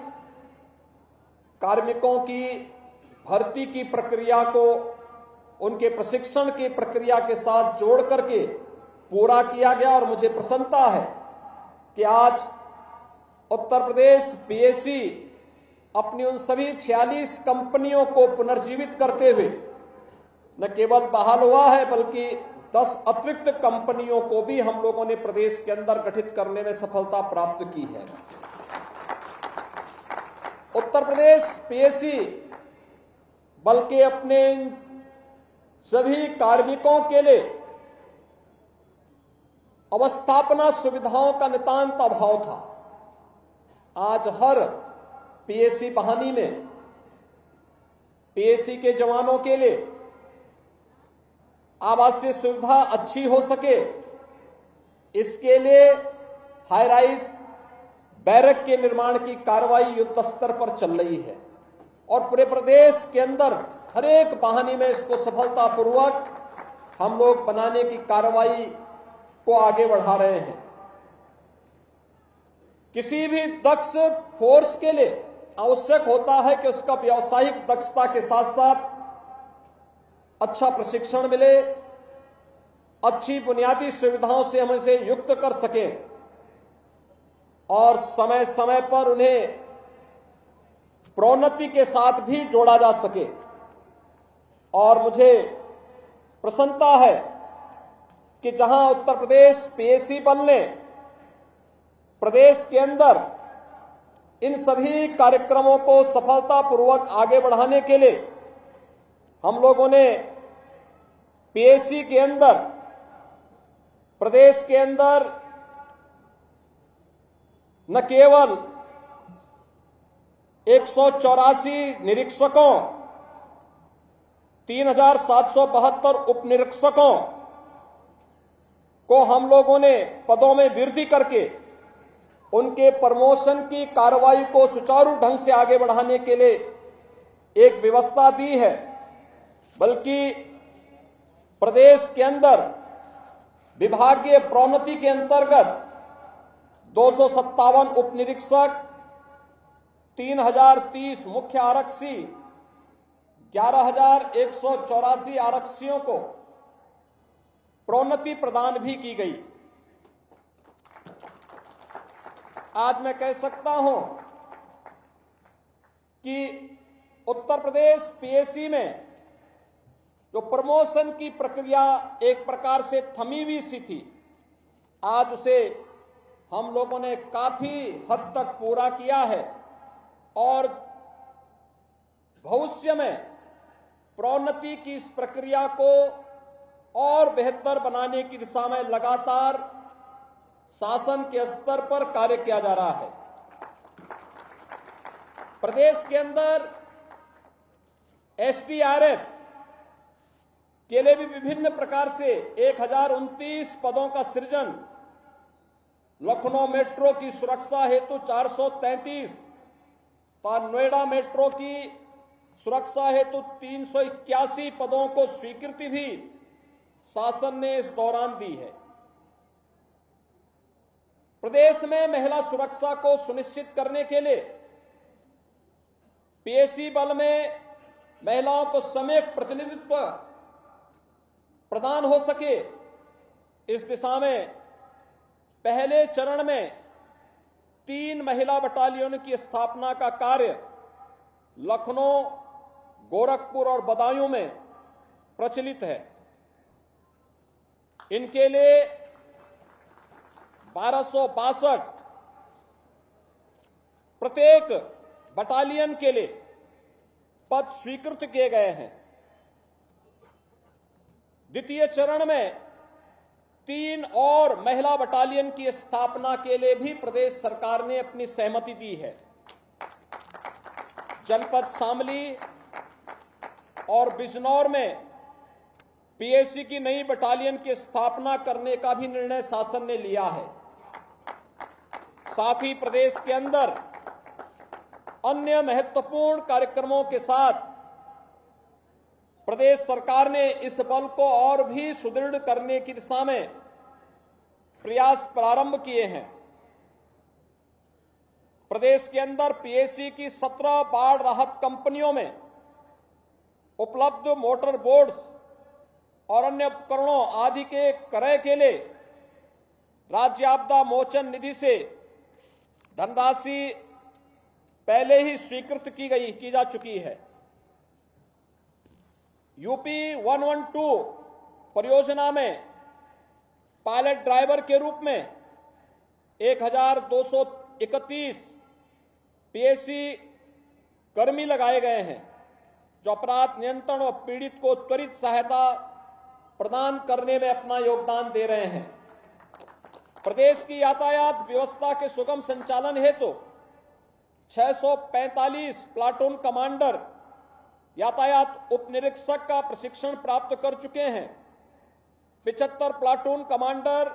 [SPEAKER 6] कार्मिकों की भर्ती की प्रक्रिया को उनके प्रशिक्षण की प्रक्रिया के साथ जोड़ करके पूरा किया गया। और मुझे प्रसन्नता है कि आज उत्तर प्रदेश पीएसी अपनी उन सभी 46 कंपनियों को पुनर्जीवित करते हुए न केवल बहाल हुआ है, बल्कि 10 अतिरिक्त कंपनियों को भी हम लोगों ने प्रदेश के अंदर गठित करने में सफलता प्राप्त की है। उत्तर प्रदेश पीएसी बल्कि अपने सभी कार्मिकों के लिए अवस्थापना सुविधाओं का नितांत अभाव था। आज हर पीएसी बहानी में पीएसी के जवानों के लिए आवासीय सुविधा अच्छी हो सके, इसके लिए हाई राइज बैरक के निर्माण की कार्रवाई युद्ध स्तर पर चल रही है और पूरे प्रदेश के अंदर हर एक बहानी में इसको सफलतापूर्वक हम लोग बनाने की कार्रवाई को आगे बढ़ा रहे हैं। किसी भी दक्ष फोर्स के लिए आवश्यक होता है कि उसका व्यावसायिक दक्षता के साथ साथ अच्छा प्रशिक्षण मिले, अच्छी बुनियादी सुविधाओं से हम इसे युक्त कर सकें और समय समय पर उन्हें प्रोन्नति के साथ भी जोड़ा जा सके। और मुझे प्रसन्नता है कि जहां उत्तर प्रदेश पीएसी बल ने प्रदेश के अंदर इन सभी कार्यक्रमों को सफलतापूर्वक आगे बढ़ाने के लिए हम लोगों ने पीएसी के अंदर प्रदेश के अंदर न केवल 184 निरीक्षकों, 3,772 उप निरीक्षकों को हम लोगों ने पदों में वृद्धि करके उनके प्रमोशन की कार्रवाई को सुचारू ढंग से आगे बढ़ाने के लिए एक व्यवस्था दी है, बल्कि प्रदेश के अंदर विभागीय प्रोन्नति के अंतर्गत 257 उप निरीक्षक, 3,030 मुख्य आरक्षी, 11,184 आरक्षियों को प्रोन्नति प्रदान भी की गई। आज मैं कह सकता हूं कि उत्तर प्रदेश पीएसी में जो प्रमोशन की प्रक्रिया एक प्रकार से थमी हुई सी थी, आज उसे हम लोगों ने काफी हद तक पूरा किया है और भविष्य में प्रोन्नति की इस प्रक्रिया को और बेहतर बनाने की दिशा में लगातार शासन के स्तर पर कार्य किया जा रहा है। प्रदेश के अंदर एसडीआरएफ के लिए भी विभिन्न प्रकार से 1029 पदों का सृजन, लखनऊ मेट्रो की सुरक्षा हेतु 433 और नोएडा मेट्रो की सुरक्षा हेतु 381 पदों को स्वीकृति भी शासन ने इस दौरान दी है। प्रदेश में महिला सुरक्षा को सुनिश्चित करने के लिए पीएसी बल में महिलाओं को सम्यक प्रतिनिधित्व प्रदान हो सके, इस दिशा में पहले चरण में 3 महिला बटालियन की स्थापना का कार्य लखनऊ, गोरखपुर और बदायूं में प्रचलित है। इनके लिए 1262 प्रत्येक बटालियन के लिए पद स्वीकृत किए गए हैं। द्वितीय चरण में 3 और महिला बटालियन की स्थापना के लिए भी प्रदेश सरकार ने अपनी सहमति दी है। जनपद शामली और बिजनौर में पीएसी की नई बटालियन की स्थापना करने का भी निर्णय शासन ने लिया है। साथ ही प्रदेश के अंदर अन्य महत्वपूर्ण कार्यक्रमों के साथ प्रदेश सरकार ने इस बल को और भी सुदृढ़ करने की दिशा में प्रयास प्रारंभ किए हैं। प्रदेश के अंदर पीएसी की 17 बाढ़ राहत कंपनियों में उपलब्ध मोटर बोट्स और अन्य उपकरणों आदि के क्रय के लिए राज्य आपदा मोचन निधि से धनराशि पहले ही स्वीकृत की जा चुकी है। यूपी 112 परियोजना में पायलट ड्राइवर के रूप में 1231 पीएसी कर्मी लगाए गए हैं, जो अपराध नियंत्रण और पीड़ित को त्वरित सहायता प्रदान करने में अपना योगदान दे रहे हैं। प्रदेश की यातायात व्यवस्था के सुगम संचालन हेतु 645 प्लाटून कमांडर यातायात उप निरीक्षक का प्रशिक्षण प्राप्त कर चुके हैं। 75 प्लाटून कमांडर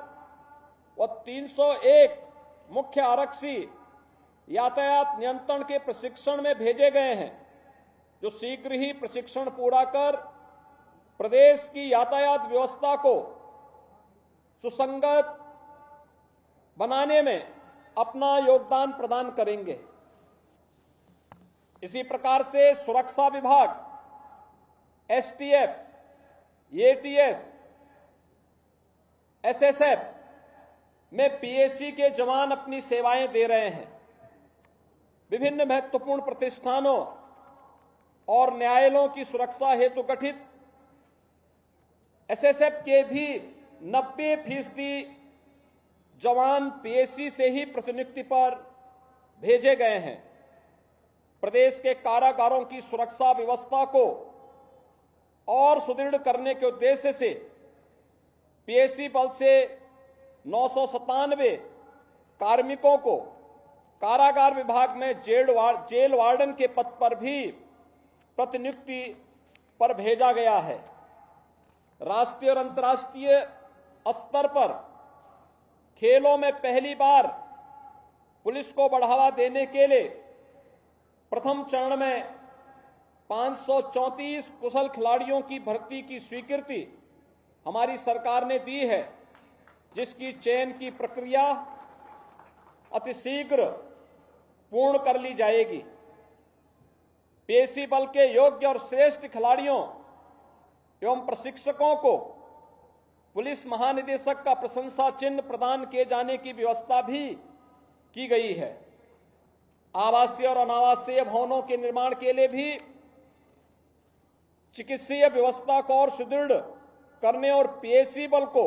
[SPEAKER 6] व 301 मुख्य आरक्षी यातायात नियंत्रण के प्रशिक्षण में भेजे गए हैं, जो शीघ्र ही प्रशिक्षण पूरा कर प्रदेश की यातायात व्यवस्था को सुसंगत बनाने में अपना योगदान प्रदान करेंगे। इसी प्रकार से सुरक्षा विभाग, एसटीएफ, एटीएस, एसएसएफ में पीएसी के जवान अपनी सेवाएं दे रहे हैं। विभिन्न महत्वपूर्ण प्रतिष्ठानों और न्यायालयों की सुरक्षा हेतु गठित एसएसएफ के भी 90% जवान पीएसी से ही प्रतिनियुक्ति पर भेजे गए हैं। प्रदेश के कारागारों की सुरक्षा व्यवस्था को और सुदृढ़ करने के उद्देश्य से पीएसी बल से 997 कार्मिकों को कारागार विभाग में जेल वार्डन के पद पर भी प्रतिनियुक्ति पर भेजा गया है। राष्ट्रीय और अंतर्राष्ट्रीय स्तर पर खेलों में पहली बार पुलिस को बढ़ावा देने के लिए प्रथम चरण में 534 कुशल खिलाड़ियों की भर्ती की स्वीकृति हमारी सरकार ने दी है, जिसकी चयन की प्रक्रिया अतिशीघ्र पूर्ण कर ली जाएगी। पीएसी बल के योग्य और श्रेष्ठ खिलाड़ियों एवं प्रशिक्षकों को पुलिस महानिदेशक का प्रशंसा चिन्ह प्रदान किए जाने की व्यवस्था भी की गई है। आवासीय और अनावासीय भवनों के निर्माण के लिए भी चिकित्सीय व्यवस्था को और सुदृढ़ करने और पीएसी बल को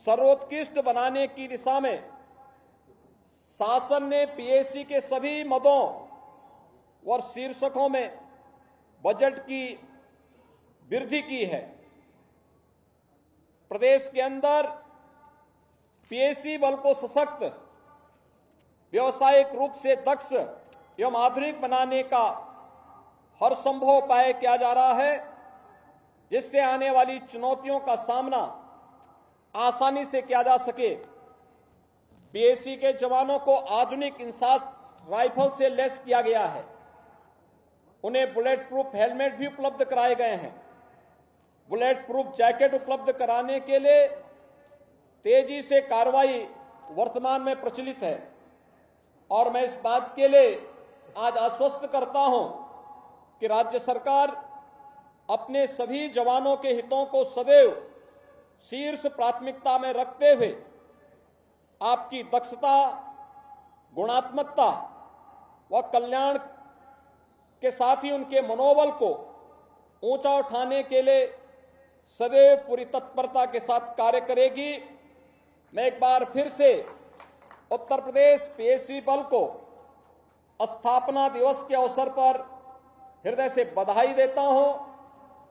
[SPEAKER 6] सर्वोत्कृष्ट बनाने की दिशा में शासन ने पीएसी के सभी मदों और शीर्षकों में बजट की वृद्धि की है। प्रदेश के अंदर पीएसी बल को सशक्त, व्यावसायिक रूप से दक्ष एवं आधुनिक बनाने का हर संभव उपाय किया जा रहा है, जिससे आने वाली चुनौतियों का सामना आसानी से किया जा सके। पीएसी के जवानों को आधुनिक इंसास राइफल से लैस किया गया है। उन्हें बुलेट प्रूफ हेलमेट भी उपलब्ध कराए गए हैं। बुलेट प्रूफ जैकेट उपलब्ध कराने के लिए तेजी से कार्रवाई वर्तमान में प्रचलित है और मैं इस बात के लिए आज आश्वस्त करता हूं कि राज्य सरकार अपने सभी जवानों के हितों को सदैव शीर्ष प्राथमिकता में रखते हुए आपकी दक्षता, गुणात्मकता व कल्याण के साथ ही उनके मनोबल को ऊंचा उठाने के लिए सदैव पूरी तत्परता के साथ कार्य करेगी। मैं एक बार फिर से उत्तर प्रदेश पीएसी बल को स्थापना दिवस के अवसर पर हृदय से बधाई देता हूं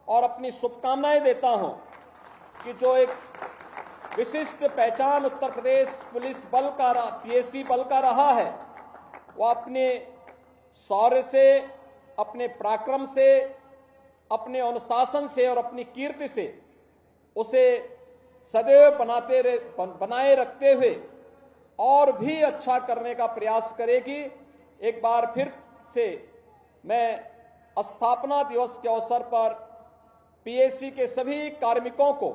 [SPEAKER 6] और अपनी शुभकामनाएं देता हूं कि जो एक विशिष्ट पहचान उत्तर प्रदेश पुलिस बल का पीएसी बल का रहा है, वह अपने शौर्य से, अपने पराक्रम से, अपने अनुशासन से और अपनी कीर्ति से उसे सदैव बनाए रखते हुए और भी अच्छा करने का प्रयास करेगी। एक बार फिर से मैं स्थापना दिवस के अवसर पर पीएसी के सभी कार्मिकों को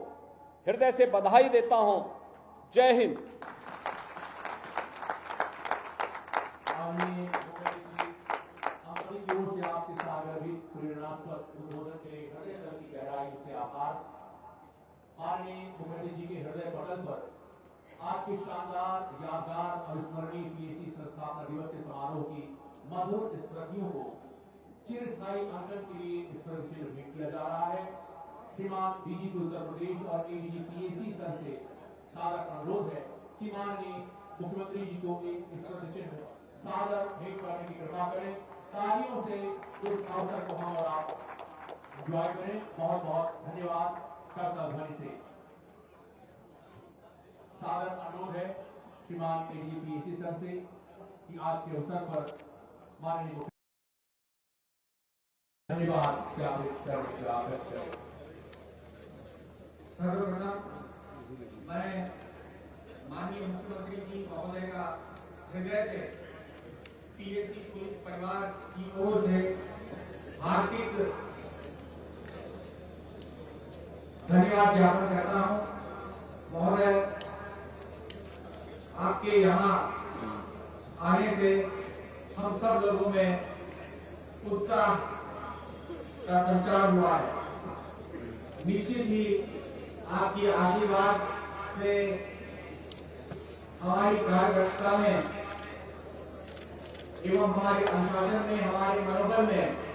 [SPEAKER 6] हृदय से बधाई देता हूं। जय हिंद।
[SPEAKER 1] आपके सागर भी प्रेरणात्मक उद्बोधन के लिए हृदय तल की गहराई से आभार। माननीय मुखर्जी जी के हृदय पटल पर आपके शानदार, यादगार, अविस्मरणीय पीएसी संस्थापना दिवस के समारोह की मधुर स्मृतियों को चिरस्थायी अंकन के लिए इस पर विशेष भेंट किया जा रहा है। श्रीमान डीजीपी उत्तर प्रदेश और एडीजी पीएसी संघ से सादर अनुरोध है कि माननीय मुख्यमंत्री जी को एक स्मृति चिन्ह सादर भेंट करने की कृपा करें। तालियों से इस अवसर को हम और आप एंजॉय करें। बहुत बहुत धन्यवाद। करतल ध्वनि से सादर अनुरोध है श्रीमान एडीजी पीएसी संघ से कि आज के अवसर पर माननीय धन्यवाद।
[SPEAKER 5] सर्वप्रथम मैं माननीय मुख्यमंत्री जी महोदय का हृदय से पीएसी पुलिस परिवार की ओर से हार्दिक धन्यवाद ज्ञापन करता हूं। महोदय, आपके यहाँ आने से हम सब लोगों में उत्साह का संचार हुआ है। निश्चित ही आपके आशीर्वाद से हमारी कार्यदक्षता में एवं हमारे अनुशासन में, हमारे मनोबल में